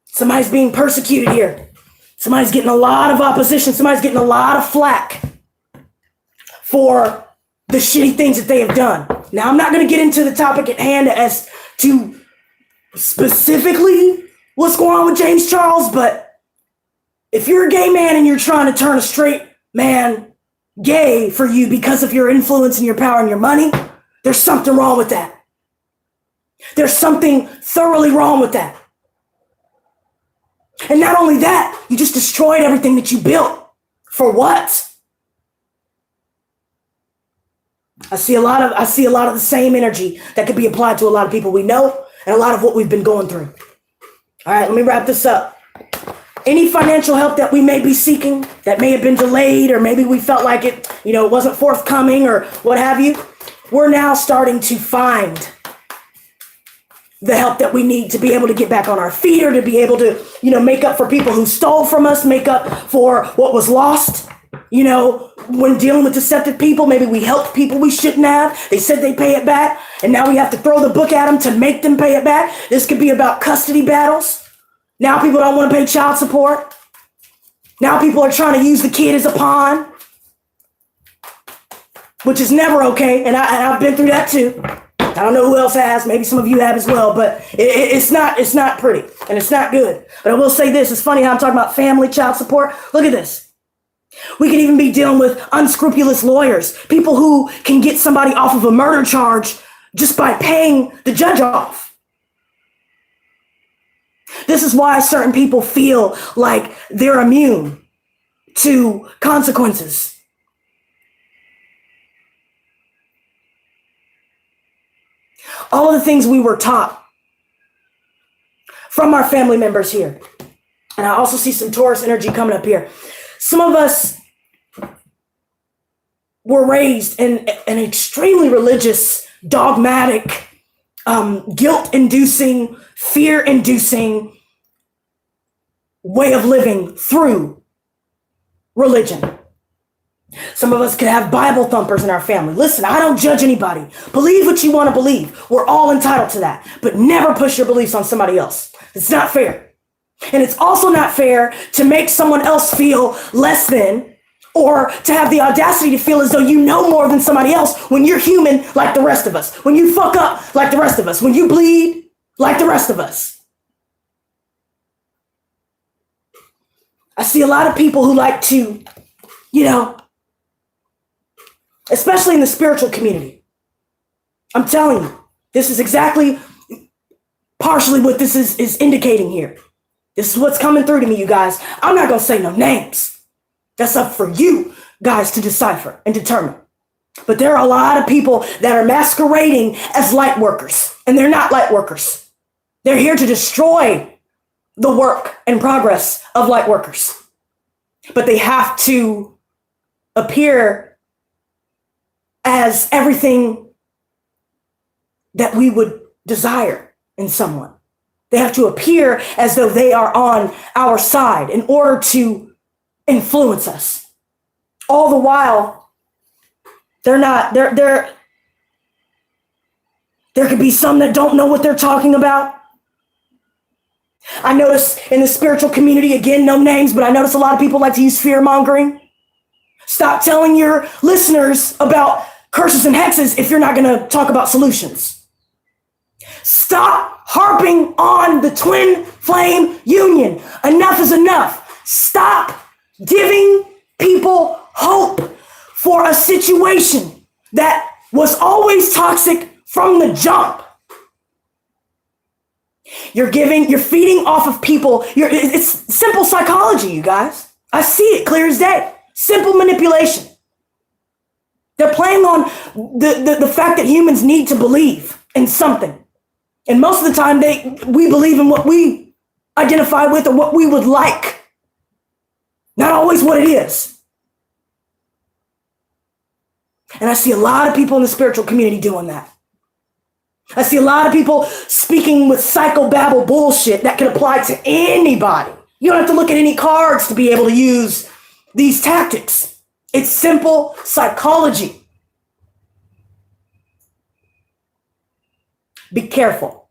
Somebody's being persecuted here. Somebody's getting a lot of opposition. Somebody's getting a lot of flack for the shitty things that they have done. Now, I'm not going to get into the topic at hand as to specifically what's going on with James Charles, but if you're a gay man and you're trying to turn a straight man gay for you because of your influence and your power and your money, there's something wrong with that. There's something thoroughly wrong with that. And not only that, you just destroyed everything that you built. For what? I see a lot of the same energy that could be applied to a lot of people we know and a lot of what we've been going through. All right, let me wrap this up. Any financial help that we may be seeking that may have been delayed, or maybe we felt like it, wasn't forthcoming or what have you, we're now starting to find the help that we need to be able to get back on our feet, or to be able to, make up for people who stole from us, make up for what was lost. When dealing with deceptive people, maybe we helped people we shouldn't have. They said they pay it back, and now we have to throw the book at them to make them pay it back. This could be about custody battles. Now people don't want to pay child support. Now people are trying to use the kid as a pawn, which is never okay. And I've been through that too. I don't know who else has. Maybe some of you have as well, but it's not pretty and it's not good. But I will say this. It's funny how I'm talking about family, child support. Look at this. We could even be dealing with unscrupulous lawyers, people who can get somebody off of a murder charge just by paying the judge off. This is why certain people feel like they're immune to consequences. All of the things we were taught from our family members here. And I also see some Taurus energy coming up here. Some of us were raised in an extremely religious, dogmatic, guilt-inducing, fear-inducing way of living through religion. Some of us could have Bible thumpers in our family. Listen, I don't judge anybody. Believe what you want to believe. We're all entitled to that. But never push your beliefs on somebody else. It's not fair. And it's also not fair to make someone else feel less than, or to have the audacity to feel as though you know more than somebody else when you're human like the rest of us. When you fuck up like the rest of us. When you bleed like the rest of us. I see a lot of people who like to, especially in the spiritual community. I'm telling you, this is exactly partially what this is indicating here. This is what's coming through to me, you guys. I'm not going to say no names. That's up for you guys to decipher and determine. But there are a lot of people that are masquerading as light workers, and they're not light workers. They're here to destroy the work and progress of light workers. But they have to appear as everything that we would desire in someone. They have to appear as though they are on our side in order to influence us. All the while, they're not, there could be some that don't know what they're talking about. I notice in the spiritual community, again, no names, but I notice a lot of people like to use fear mongering. Stop telling your listeners about curses and hexes if you're not going to talk about solutions. Stop harping on the twin flame union. Enough is enough. Stop giving people hope for a situation that was always toxic from the jump. You're feeding off of people. It's simple psychology, you guys. I see it clear as day. Simple manipulation. They're playing on the fact that humans need to believe in something. And most of the time, we believe in what we identify with or what we would like. Not always what it is. And I see a lot of people in the spiritual community doing that. I see a lot of people speaking with psychobabble bullshit that can apply to anybody. You don't have to look at any cards to be able to use these tactics. It's simple psychology. Be careful.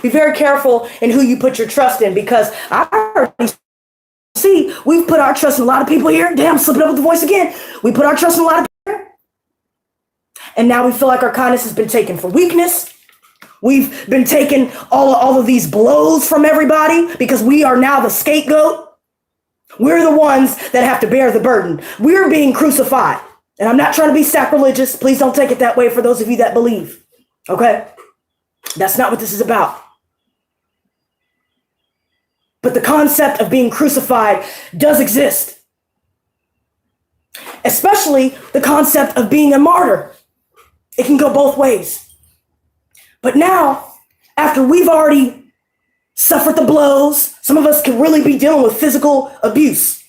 Be very careful in who you put your trust in, because I already see we've put our trust in a lot of people here. Damn, slipping up with the voice again. We put our trust in a lot of people here. And now we feel like our kindness has been taken for weakness. We've been taking all of these blows from everybody because we are now the scapegoat. We're the ones that have to bear the burden. We're being crucified. And I'm not trying to be sacrilegious. Please don't take it that way for those of you that believe. Okay? That's not what this is about. But the concept of being crucified does exist. Especially the concept of being a martyr. It can go both ways. But now, after we've already suffered the blows, some of us can really be dealing with physical abuse,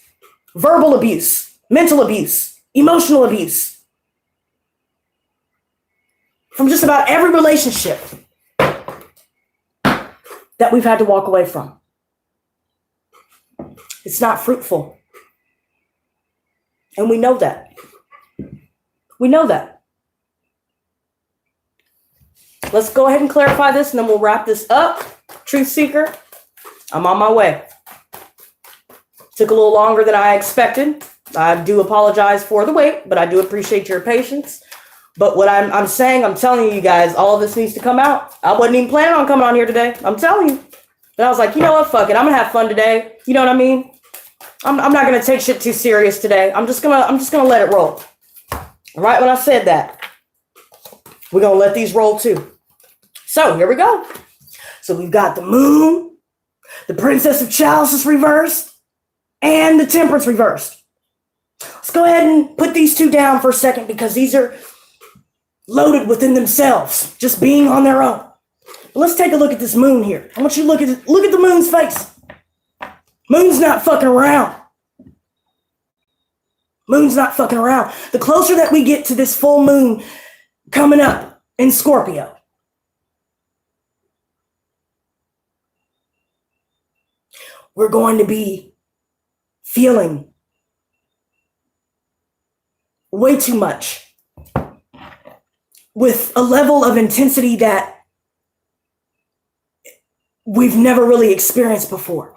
verbal abuse, mental abuse, emotional abuse. From just about every relationship that we've had to walk away from. It's not fruitful. And we know that. We know that. Let's go ahead and clarify this, and then we'll wrap this up. Truth Seeker, I'm on my way. Took a little longer than I expected. I do apologize for the wait, but I do appreciate your patience. But what I'm saying, I'm telling you guys, all of this needs to come out. I wasn't even planning on coming on here today. I'm telling you. But I was like, you know what? Fuck it. I'm gonna have fun today. You know what I mean? I'm not gonna take shit too serious today. I'm just gonna let it roll. Right when I said that, we're gonna let these roll too. So here we go. So we've got the moon, the princess of chalices reversed, and the temperance reversed. Let's go ahead and put these two down for a second, because these are loaded within themselves, just being on their own. But let's take a look at this moon here. I want you to look at the moon's face. Moon's not fucking around. Moon's not fucking around. The closer that we get to this full moon coming up in Scorpio, we're going to be feeling way too much with a level of intensity that we've never really experienced before.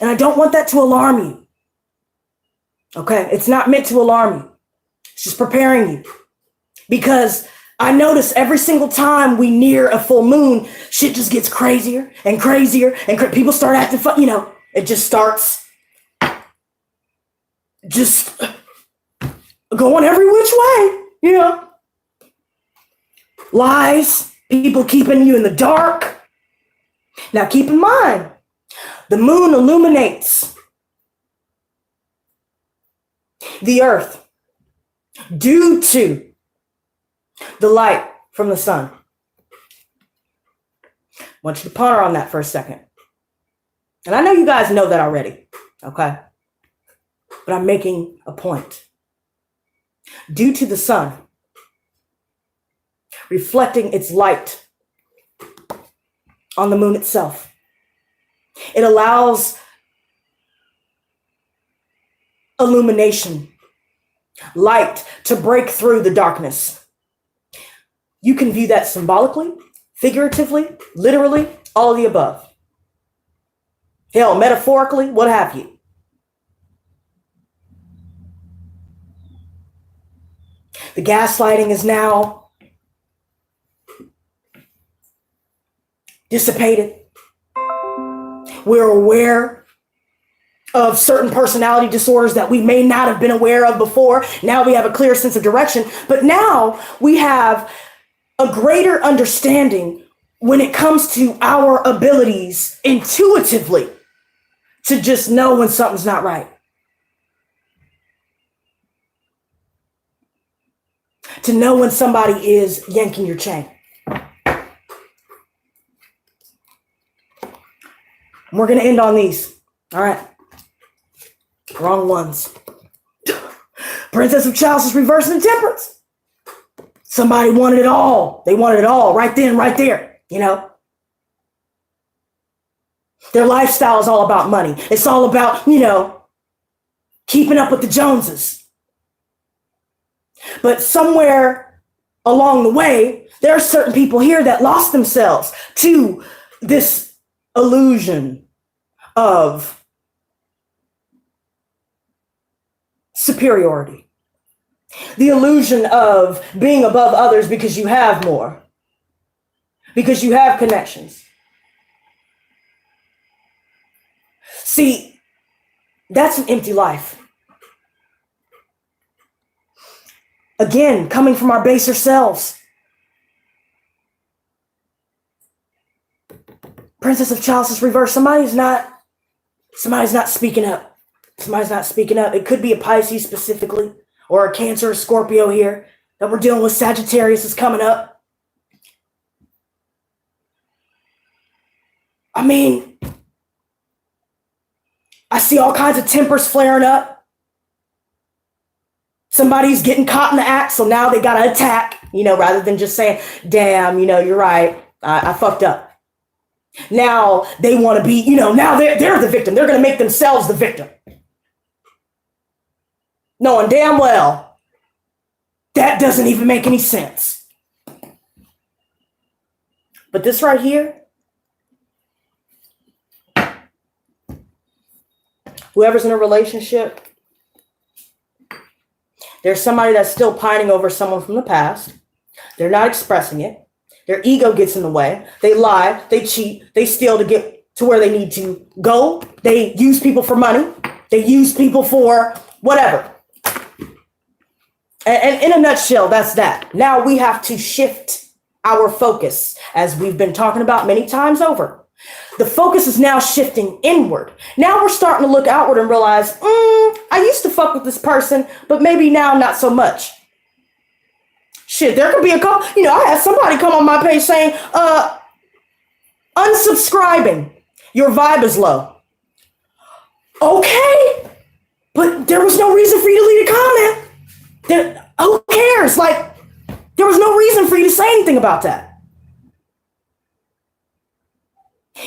And I don't want that to alarm you. Okay? It's not meant to alarm you. It's just preparing you. Because I notice every single time we near a full moon, shit just gets crazier and crazier, and people start acting fun. It just starts just going every which way, Lies, people keeping you in the dark. Now keep in mind, the moon illuminates the earth due to the light from the sun. I want you to ponder on that for a second. And I know you guys know that already, okay? But I'm making a point. Due to the sun reflecting its light on the moon itself, it allows illumination, light to break through the darkness. You can view that symbolically, figuratively, literally, all of the above. Hell, metaphorically, what have you. The gaslighting is now dissipated. We're aware of certain personality disorders that we may not have been aware of before. Now we have a clear sense of direction, but now we have a greater understanding when it comes to our abilities intuitively to just know when something's not right. To know when somebody is yanking your chain. And we're going to end on these. All right. Wrong ones. Princess of Chalices reversing temperance. Somebody wanted it all. They wanted it all right then, right there. Their lifestyle is all about money. It's all about, keeping up with the Joneses. But somewhere along the way, there are certain people here that lost themselves to this illusion of superiority. The illusion of being above others because you have more, because you have connections. See, that's an empty life. Again, coming from our baser selves. Princess of Chalices reverse. Somebody's not speaking up. Somebody's not speaking up. It could be a Pisces specifically, or a Cancer or Scorpio here that we're dealing with. Sagittarius is coming up. I mean, I see all kinds of tempers flaring up. Somebody's getting caught in the act, so now they got to attack, rather than just saying, damn, you're right, I fucked up. Now they want to be, now they're the victim. They're going to make themselves the victim. Knowing damn well that doesn't even make any sense. But this right here, whoever's in a relationship, there's somebody that's still pining over someone from the past. They're not expressing it. Their ego gets in the way. They lie, they cheat, they steal to get to where they need to go. They use people for money. They use people for whatever. And in a nutshell, that's that. Now we have to shift our focus, as we've been talking about many times over. The focus is now shifting inward. Now we're starting to look outward and realize, I used to fuck with this person, but maybe now not so much. Shit, there could be a call. I had somebody come on my page saying, unsubscribing. Your vibe is low. Okay. But there was no reason for you to leave a comment. Who cares? Like, there was no reason for you to say anything about that.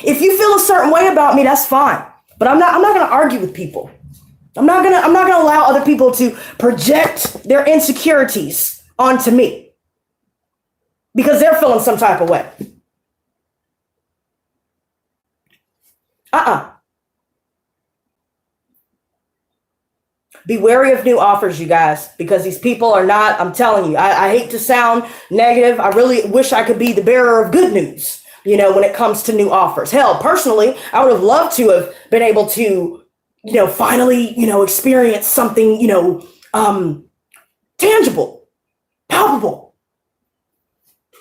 If you feel a certain way about me, that's fine. But I'm not going to argue with people. I'm not going to allow other people to project their insecurities onto me because they're feeling some type of way. Be wary of new offers, you guys, because these people are not, I'm telling you, I hate to sound negative. I really wish I could be the bearer of good news, when it comes to new offers. Hell, personally, I would have loved to have been able to, finally, experience something, tangible, palpable,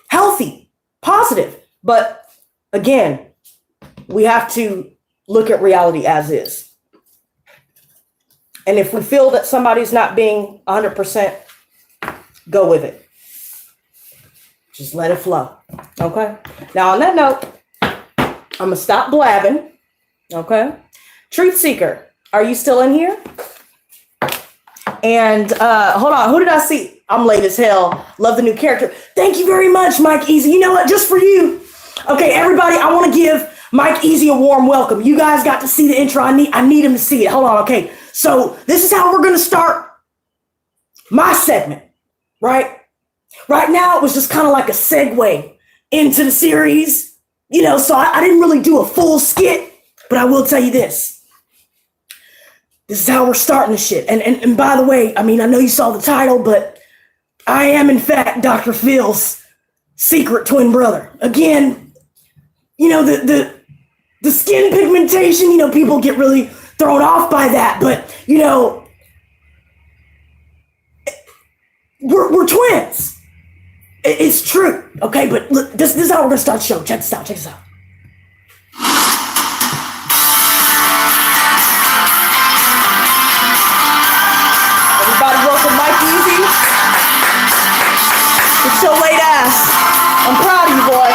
healthy, positive. But again, we have to look at reality as is. And if we feel that somebody's not being 100%, go with it. Just let it flow. Okay. Now, on that note, I'm going to stop blabbing. Okay. Truth Seeker, are you still in here? And hold on. Who did I see? I'm late as hell. Love the new character. Thank you very much, Mike Easy. You know what? Just for you. Okay, everybody, I want to give Mike Easy a warm welcome. You guys got to see the intro. I need him to see it. Hold on. Okay. So this is how we're going to start my segment, right? Right now, it was just kind of like a segue into the series, so I didn't really do a full skit, but I will tell you this. This is how we're starting the shit. And by the way, I know you saw the title, but I am, in fact, Dr. Phil's secret twin brother. Again, the skin pigmentation, people get really thrown off by that, but we're twins. It's true, okay? But look, this is how we're gonna start the show. Check this out. Everybody, welcome Mike Easy. It's your late ass. I'm proud of you, boy.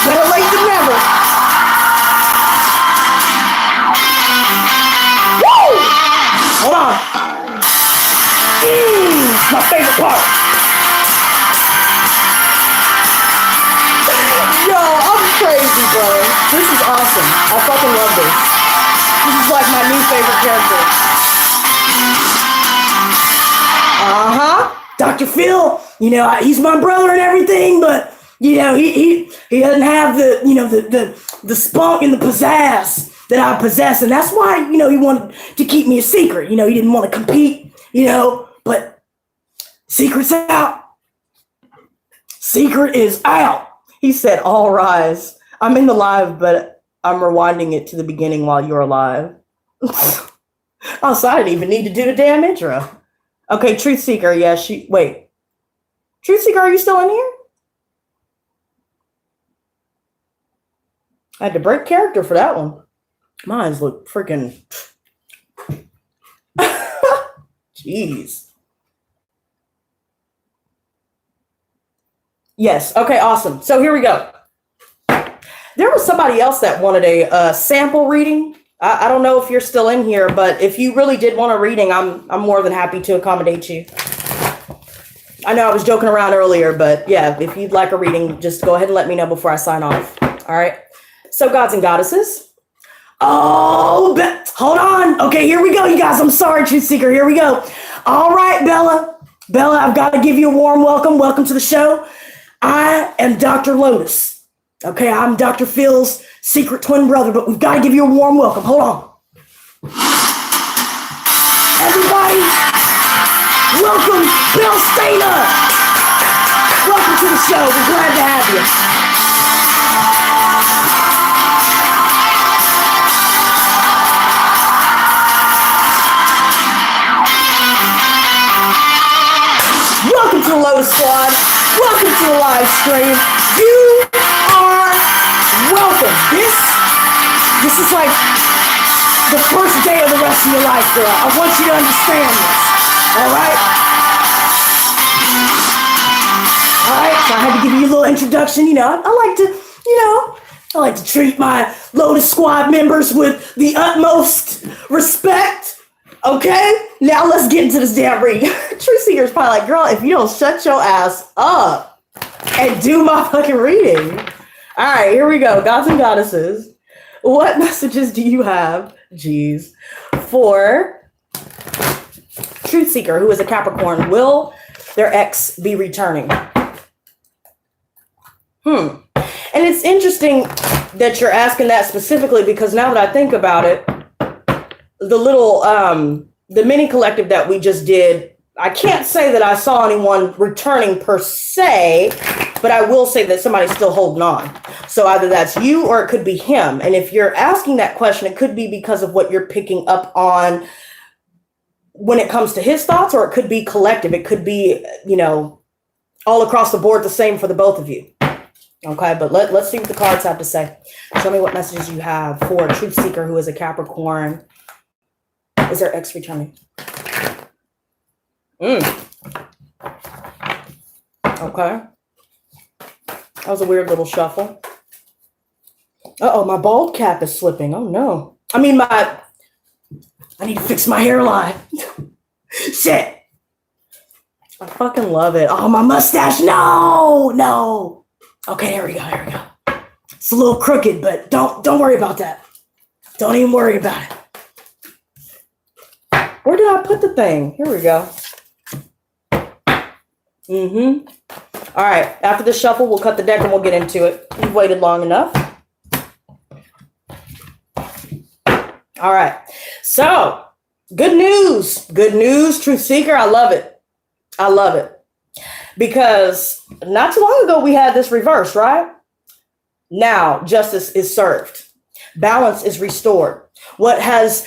Better late than never. Hold on. It's my favorite part. Yo, I'm crazy, bro. This is awesome. I fucking love this. This is like my new favorite character. Dr. Phil, he's my brother and everything, but he doesn't have the spunk and the pizzazz that I possess, and that's why, he wanted to keep me a secret. He didn't want to compete, but secret's out. Secret is out. He said, all rise. I'm in the live, but I'm rewinding it to the beginning while you're alive. Oh, so I didn't even need to do the damn intro. Okay, Truth Seeker, yeah, wait. Truth Seeker, are you still in here? I had to break character for that one. Mine's look freaking. Jeez. Yes. Okay. Awesome. So here we go. There was somebody else that wanted a sample reading. I don't know if you're still in here, but if you really did want a reading, I'm more than happy to accommodate you. I know I was joking around earlier, but yeah, if you'd like a reading, just go ahead and let me know before I sign off. All right. So gods and goddesses. Oh, hold on. Okay, here we go, you guys. I'm sorry, Truth Seeker. Here we go. All right, Bella. Bella, I've got to give you a warm welcome. Welcome to the show. I am Dr. Lotus. Okay, I'm Dr. Phil's secret twin brother, but we've got to give you a warm welcome. Hold on. Everybody, welcome Bill Stainer. Welcome to the show. We're glad to have you. Welcome to the Lotus Squad. Welcome to the live stream. You are welcome. This is like the first day of the rest of your life, girl. I want you to understand this. All right? All right, so I had to give you a little introduction. I like to treat my Lotus Squad members with the utmost respect. Okay, now let's get into this damn reading. Truth Seeker's probably like, girl, if you don't shut your ass up and do my fucking reading. All right, here we go. Gods and goddesses. What messages do you have, geez, for Truth Seeker, who is a Capricorn? Will their ex be returning? And it's interesting that you're asking that specifically, because now that I think about it, the little, the mini collective that we just did, I can't say that I saw anyone returning per se, but I will say that somebody's still holding on. So either that's you or it could be him. And if you're asking that question, it could be because of what you're picking up on when it comes to his thoughts, or it could be collective. It could be, you know, all across the board, the same for the both of you. Okay, but let's see what the cards have to say. Show me what messages you have for a Truth Seeker who is a Capricorn. Is their ex returning? Okay. That was a weird little shuffle. Uh-oh, my bald cap is slipping. Oh, no. I need to fix my hairline. Shit. I fucking love it. Oh, my mustache. No. Okay, here we go. It's a little crooked, but don't worry about that. Don't even worry about it. Where did I put the thing? Here we go. All right, after the shuffle, we'll cut the deck and we'll get into it. We've waited long enough. All right, so good news, Truth Seeker. I love it. Because not too long ago, we had this reverse, right? Now, justice is served. Balance is restored. What has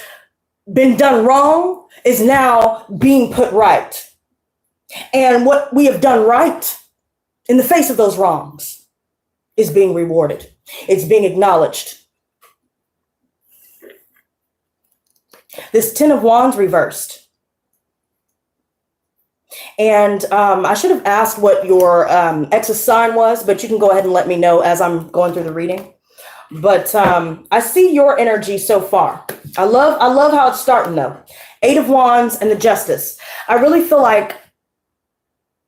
been done wrong is now being put right. And what we have done right in the face of those wrongs is being rewarded. It's being acknowledged. This Ten of Wands reversed. And I should have asked what your ex's sign was, but you can go ahead and let me know as I'm going through the reading. But I see your energy so far. I love how it's starting though. Eight of Wands and the Justice. I really feel like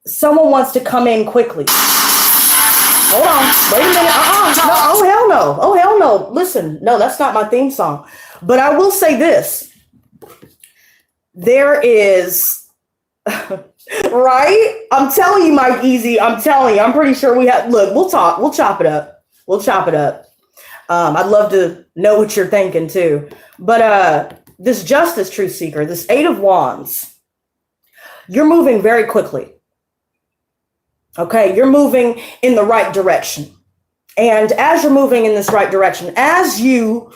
someone wants to come in quickly. Hold on. Wait a minute. No. Oh, hell no. Listen, no, that's not my theme song. But I will say this. There is, right? I'm telling you, Mike Easy. I'm telling you. I'm pretty sure we have, look, we'll talk. We'll chop it up. I'd love to know what you're thinking too. But this Justice, Truth Seeker, this Eight of Wands, you're moving very quickly. Okay, you're moving in the right direction. And as you're moving in this right direction, as you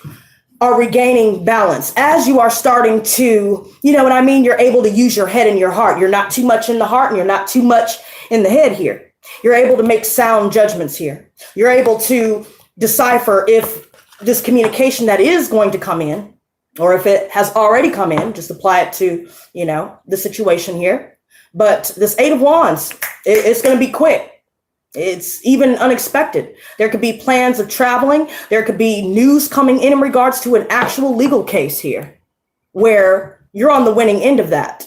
are regaining balance, as you are starting to, you know what I mean? You're able to use your head and your heart. You're not too much in the heart and you're not too much in the head here. You're able to make sound judgments here. You're able to decipher if this communication that is going to come in, or if it has already come in, just apply it to, you know, the situation here. But this Eight of Wands, it's going to be quick. It's even unexpected. There could be plans of traveling. There could be news coming in regards to an actual legal case here where you're on the winning end of that.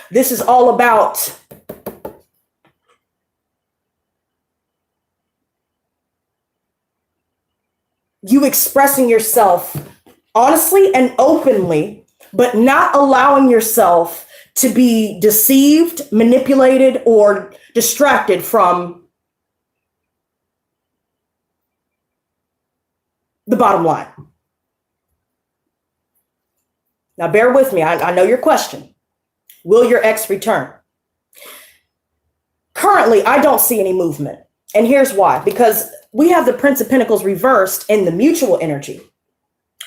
This is all about you expressing yourself honestly and openly, but not allowing yourself to be deceived, manipulated, or distracted from the bottom line. Now, bear with me. I know your question. Will your ex return? Currently, I don't see any movement. And here's why. Because we have the Prince of Pentacles reversed in the mutual energy.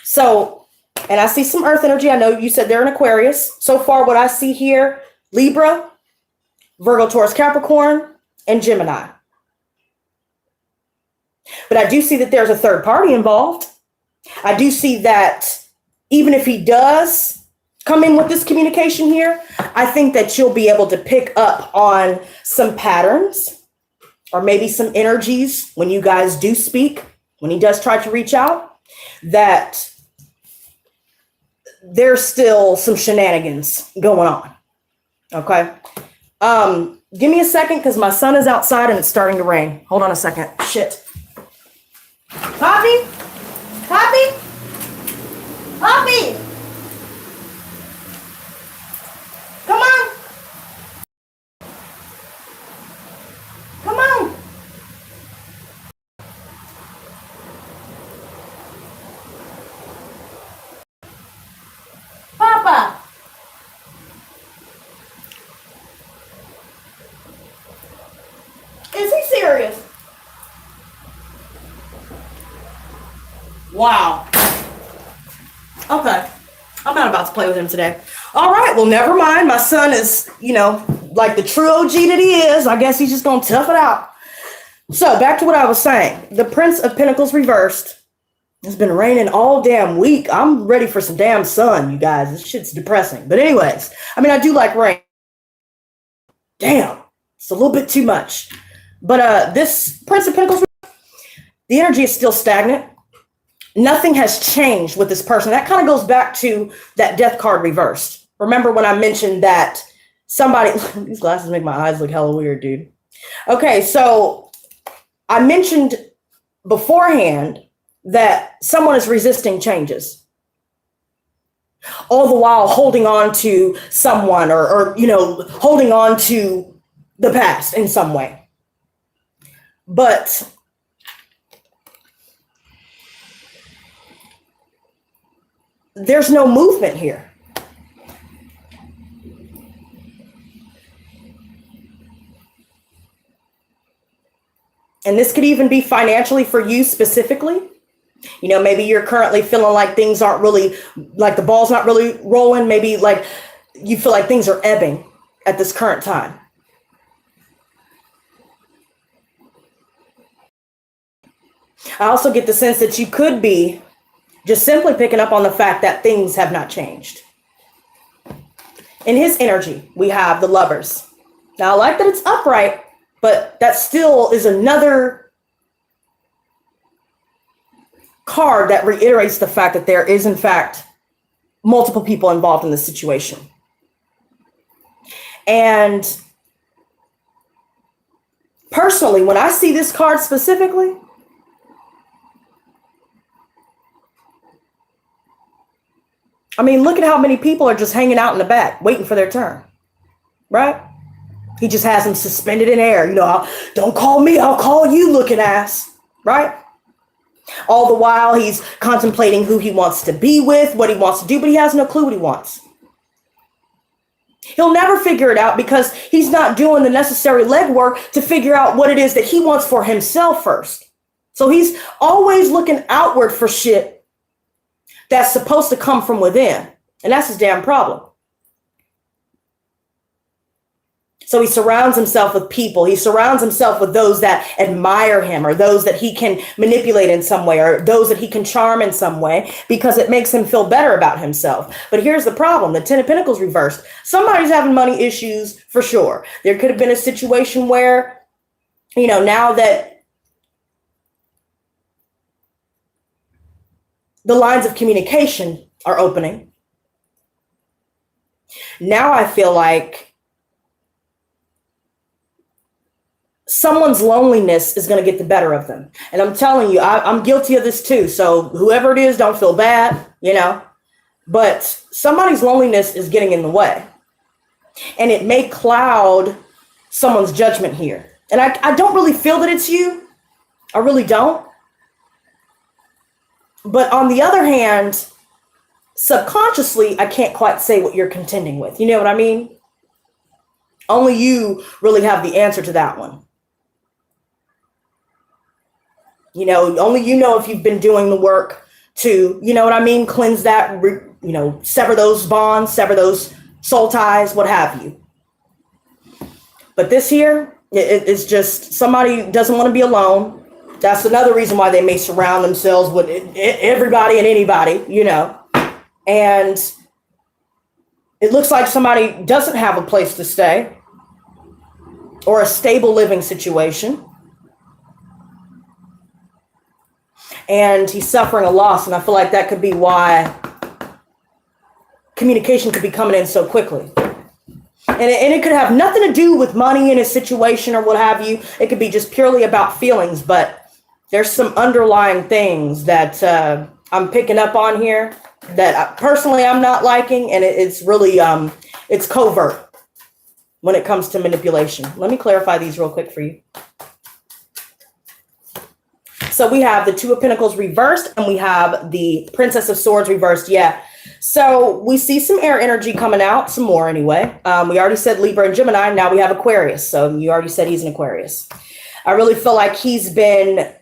So, and I see some earth energy. I know you said they're in Aquarius. So far, what I see here, Libra, Virgo, Taurus, Capricorn, and Gemini. But I do see that there's a third party involved. I do see that even if he does come in with this communication here, I think that you'll be able to pick up on some patterns or maybe some energies when you guys do speak, when he does try to reach out, that there's still some shenanigans going on. Okay. Give me a second because my son is outside and it's starting to rain. Hold on a second. Shit. Poppy? Poppy? Poppy! Come on! Come on! Papa! Is he serious? Wow. Okay. I'm not about to play with him today. All right. Well, never mind. My son is, like the true OG that he is. I guess he's just going to tough it out. So back to what I was saying. The Prince of Pentacles reversed. It's been raining all damn week. I'm ready for some damn sun, you guys. This shit's depressing. But anyways, I do like rain. Damn. It's a little bit too much. But this Prince of Pentacles, the energy is still stagnant. Nothing has changed with this person. That kind of goes back to that death card reversed. Remember when I mentioned that somebody, these glasses make my eyes look hella weird, dude. Okay, so I mentioned beforehand that someone is resisting changes. All the while holding on to someone or holding on to the past in some way. But there's no movement here. And this could even be financially for you specifically. Maybe you're currently feeling like things aren't really, like the ball's not really rolling. Maybe like you feel like things are ebbing at this current time. I also get the sense that you could be just simply picking up on the fact that things have not changed. In his energy, we have the Lovers. Now, I like that it's upright, but that still is another card that reiterates the fact that there is, in fact, multiple people involved in the situation. And personally, when I see this card specifically, look at how many people are just hanging out in the back, waiting for their turn, right? He just has them suspended in air. Don't call me, I'll call you looking ass, right? All the while he's contemplating who he wants to be with, what he wants to do, but he has no clue what he wants. He'll never figure it out because he's not doing the necessary legwork to figure out what it is that he wants for himself first. So he's always looking outward for shit that's supposed to come from within. And that's his damn problem. So he surrounds himself with people. He surrounds himself with those that admire him or those that he can manipulate in some way or those that he can charm in some way because it makes him feel better about himself. But here's the problem. The Ten of Pentacles reversed. Somebody's having money issues for sure. There could have been a situation where, now that the lines of communication are opening. Now I feel like someone's loneliness is going to get the better of them. And I'm telling you, I'm guilty of this too. So whoever it is, don't feel bad, but somebody's loneliness is getting in the way. And it may cloud someone's judgment here. And I don't really feel that it's you. I really don't. But on the other hand, subconsciously, I can't quite say what you're contending with. You know what I mean? Only you really have the answer to that one. Only if you've been doing the work to, cleanse that, sever those bonds, sever those soul ties, what have you. But this here, it's just somebody doesn't want to be alone. That's another reason why they may surround themselves with everybody and anybody, and it looks like somebody doesn't have a place to stay or a stable living situation. And he's suffering a loss. And I feel like that could be why communication could be coming in so quickly. And it could have nothing to do with money in a situation or what have you. It could be just purely about feelings, but there's some underlying things that I'm picking up on here that personally I'm not liking, and it's really it's covert when it comes to manipulation. Let me clarify these real quick for you. So we have the Two of Pentacles reversed, and we have the Princess of Swords reversed. Yeah. So we see some air energy coming out, some more anyway. We already said Libra and Gemini. Now we have Aquarius. So you already said he's an Aquarius. I really feel like he's been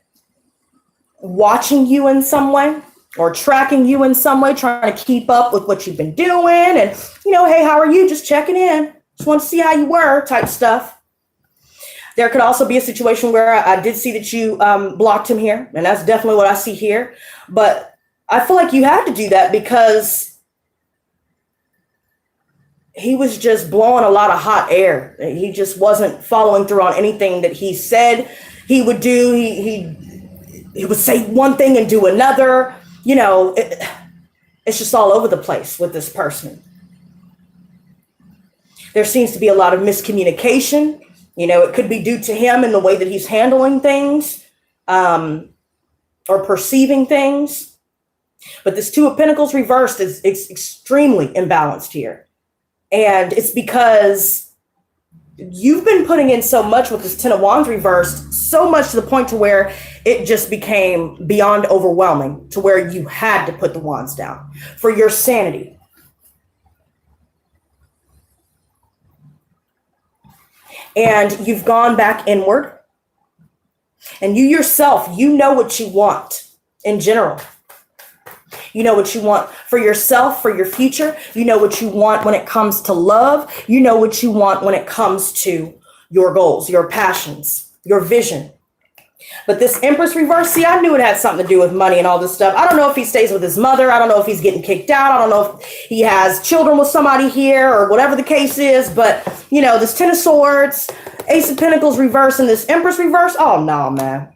watching you in some way or tracking you in some way, trying to keep up with what you've been doing. And, hey, how are you? Just checking in. Just want to see how you were type stuff. There could also be a situation where I did see that you blocked him here. And that's definitely what I see here. But I feel like you had to do that because he was just blowing a lot of hot air. He just wasn't following through on anything that he said he would do. He would say one thing and do another. It's just all over the place with this person. There seems to be a lot of miscommunication. It could be due to him and the way that he's handling things or perceiving things. But this Two of Pentacles reversed is extremely imbalanced here. And it's because you've been putting in so much with this Ten of Wands reversed, so much to the point to where it just became beyond overwhelming, to where you had to put the wands down for your sanity. And you've gone back inward. And you yourself, you know what you want in general. You know what you want for yourself, for your future. You know what you want when it comes to love. You know what you want when it comes to your goals, your passions, your vision. But this Empress reverse, see, I knew it had something to do with money and all this stuff. I don't know if he stays with his mother. I don't know if he's getting kicked out. I don't know if he has children with somebody here or whatever the case is. But, this Ten of Swords, Ace of Pentacles reverse, and this Empress reverse. Oh, no, man.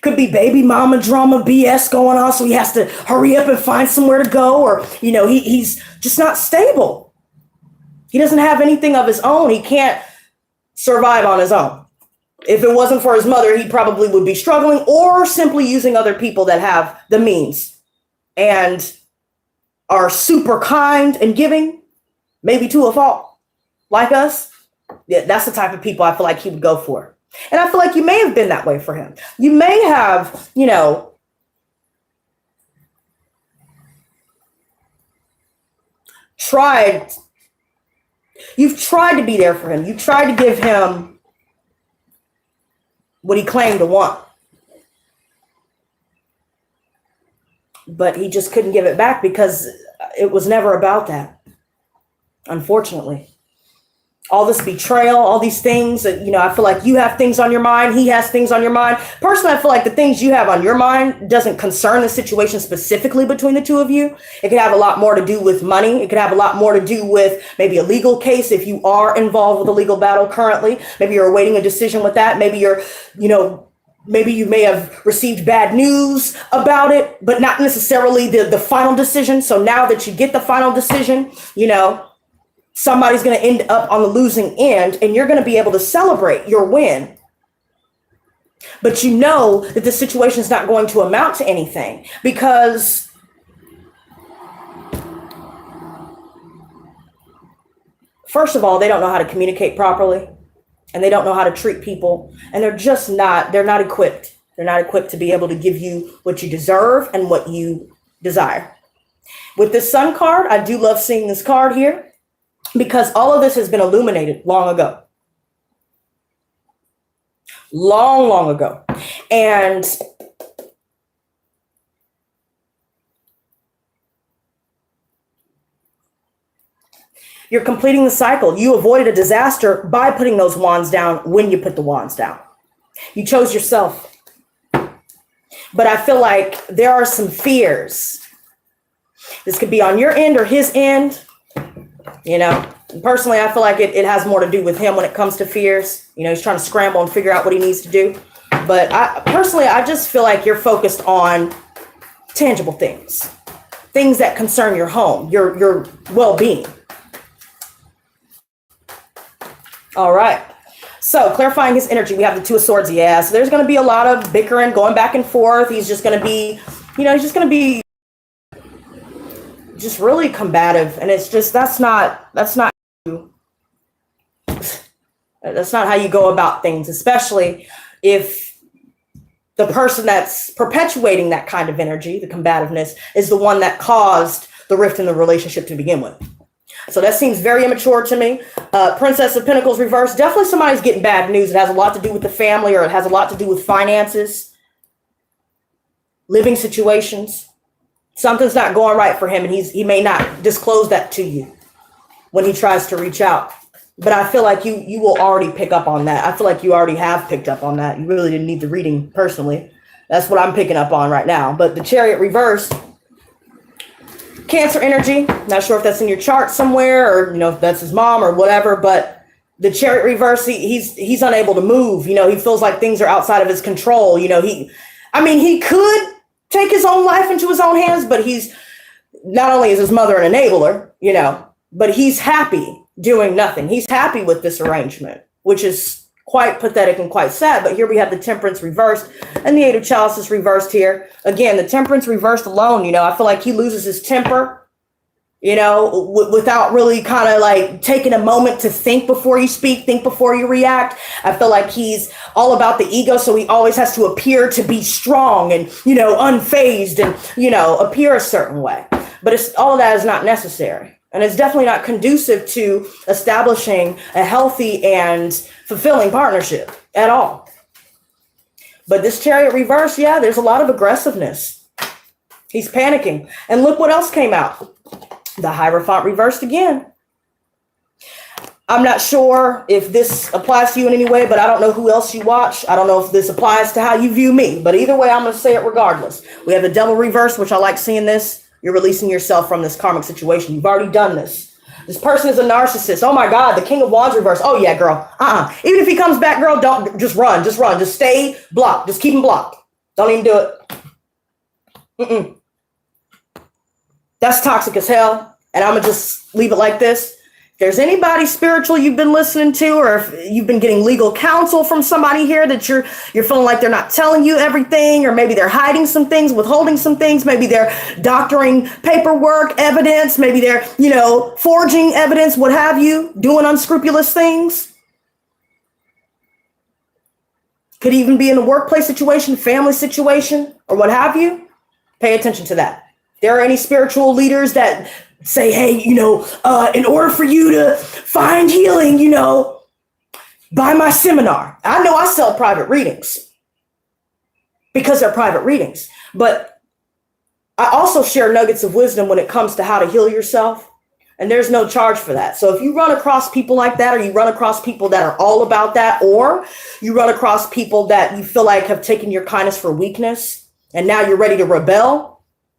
Could be baby mama drama BS going on. So he has to hurry up and find somewhere to go. Or, he's just not stable. He doesn't have anything of his own. He can't survive on his own. If it wasn't for his mother, he probably would be struggling or simply using other people that have the means and are super kind and giving, maybe to a fault, like us. Yeah, that's the type of people I feel like he would go for. And I feel like you may have been that way for him. You may have, you've tried to be there for him. You tried to give him what he claimed to want. But he just couldn't give it back because it was never about that. Unfortunately. All this betrayal, all these things that, I feel like you have things on your mind. He has things on your mind. Personally, I feel like the things you have on your mind doesn't concern the situation specifically between the two of you. It could have a lot more to do with money. It could have a lot more to do with maybe a legal case if you are involved with a legal battle currently. Maybe you're awaiting a decision with that. Maybe maybe you may have received bad news about it, but not necessarily the final decision. So now that you get the final decision, somebody's going to end up on the losing end, and you're going to be able to celebrate your win. But you know that the situation is not going to amount to anything because first of all, they don't know how to communicate properly, and they don't know how to treat people, and they're not equipped. They're not equipped to be able to give you what you deserve and what you desire. With this Sun card, I do love seeing this card here, because all of this has been illuminated long ago. Long, long ago. And you're completing the cycle. You avoided a disaster by putting those wands down when you put the wands down. You chose yourself. But I feel like there are some fears. This could be on your end or his end. Personally, I feel like it has more to do with him when it comes to fears. He's trying to scramble and figure out what he needs to do. But I just feel like you're focused on tangible things things that concern your home, your well-being. All right. So clarifying his energy, we have the Two of Swords. Yeah. So there's going to be a lot of bickering, going back and forth. He's just going to be, he's just going to be just really combative. And it's just, that's not how you go about things, especially if the person that's perpetuating that kind of energy, the combativeness, is the one that caused the rift in the relationship to begin with. So that seems very immature to me. Princess of Pentacles reversed. Definitely somebody's getting bad news. It has a lot to do with the family, or it has a lot to do with finances, living situations. Something's not going right for him, and he may not disclose that to you when he tries to reach out. But I feel like you will already pick up on that. I feel like you already have picked up on that. You really didn't need the reading personally. That's what I'm picking up on right now. But the Chariot reversed. Cancer energy, not sure if that's in your chart somewhere, or if that's his mom or whatever, but the Chariot reverse, he's unable to move. He feels like things are outside of his control. He could take his own life into his own hands, but he's not only is his mother an enabler, but he's happy doing nothing. He's happy with this arrangement, which is quite pathetic and quite sad. But here we have the Temperance reversed and the Eight of Chalices reversed here. Again, the Temperance reversed alone, I feel like he loses his temper, without really kind of like taking a moment to think before you speak, think before you react. I feel like he's all about the ego. So he always has to appear to be strong and, unfazed and, appear a certain way. But all of that is not necessary. And it's definitely not conducive to establishing a healthy and fulfilling partnership at all. But this Chariot reverse, there's a lot of aggressiveness. He's panicking. And look what else came out. The Hierophant reversed again. I'm not sure if this applies to you in any way, but I don't know who else you watch. I don't know if this applies to how you view me. But either way, I'm going to say it regardless. We have the Devil reverse, which I like seeing this. You're releasing yourself from this karmic situation. You've already done this. This person is a narcissist. Oh my God, the King of Wands reverse. Oh yeah, girl. Even if he comes back, girl, don't just run. Just stay blocked. Just keep him blocked. Don't even do it. That's toxic as hell. And I'm gonna just leave it like this. If there's anybody spiritual you've been listening to, or if you've been getting legal counsel from somebody here that you're feeling like they're not telling you everything, or maybe they're hiding some things, withholding some things, maybe they're doctoring paperwork, evidence, maybe they're, forging evidence, what have you, doing unscrupulous things. Could even be in a workplace situation, family situation, or what have you. Pay attention to that. There are any spiritual leaders that say, hey, in order for you to find healing, buy my seminar. I know I sell private readings because they're private readings, but I also share nuggets of wisdom when it comes to how to heal yourself. And there's no charge for that. So if you run across people like that, or you run across people that are all about that, or you run across people that you feel like have taken your kindness for weakness, and now you're ready to rebel,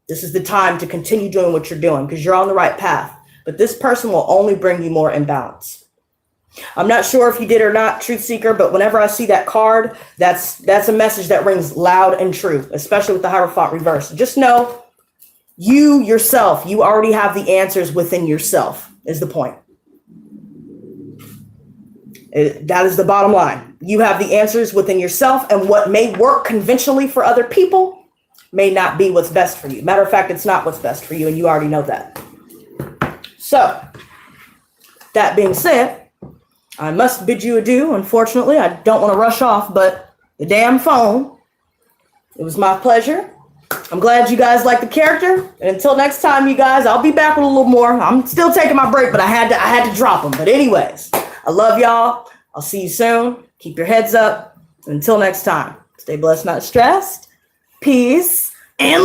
this is the time to continue doing what you're doing, because you're on the right path. But this person will only bring you more imbalance. I'm not sure if you did or not, Truth Seeker, but whenever I see that card, that's a message that rings loud and true, especially with the Hierophant reverse. Just know you yourself, you already have the answers within yourself, is the point. That is the bottom line. You have the answers within yourself, and what may work conventionally for other people may not be what's best for you. Matter of fact, it's not what's best for you, and you already know that. So, that being said, I must bid you adieu. Unfortunately, I don't want to rush off, but the damn phone, it was my pleasure. I'm glad you guys like the character. And until next time, you guys, I'll be back with a little more. I'm still taking my break, but I had to drop them. But anyways, I love y'all. I'll see you soon. Keep your heads up. Until next time, stay blessed, not stressed. Peace and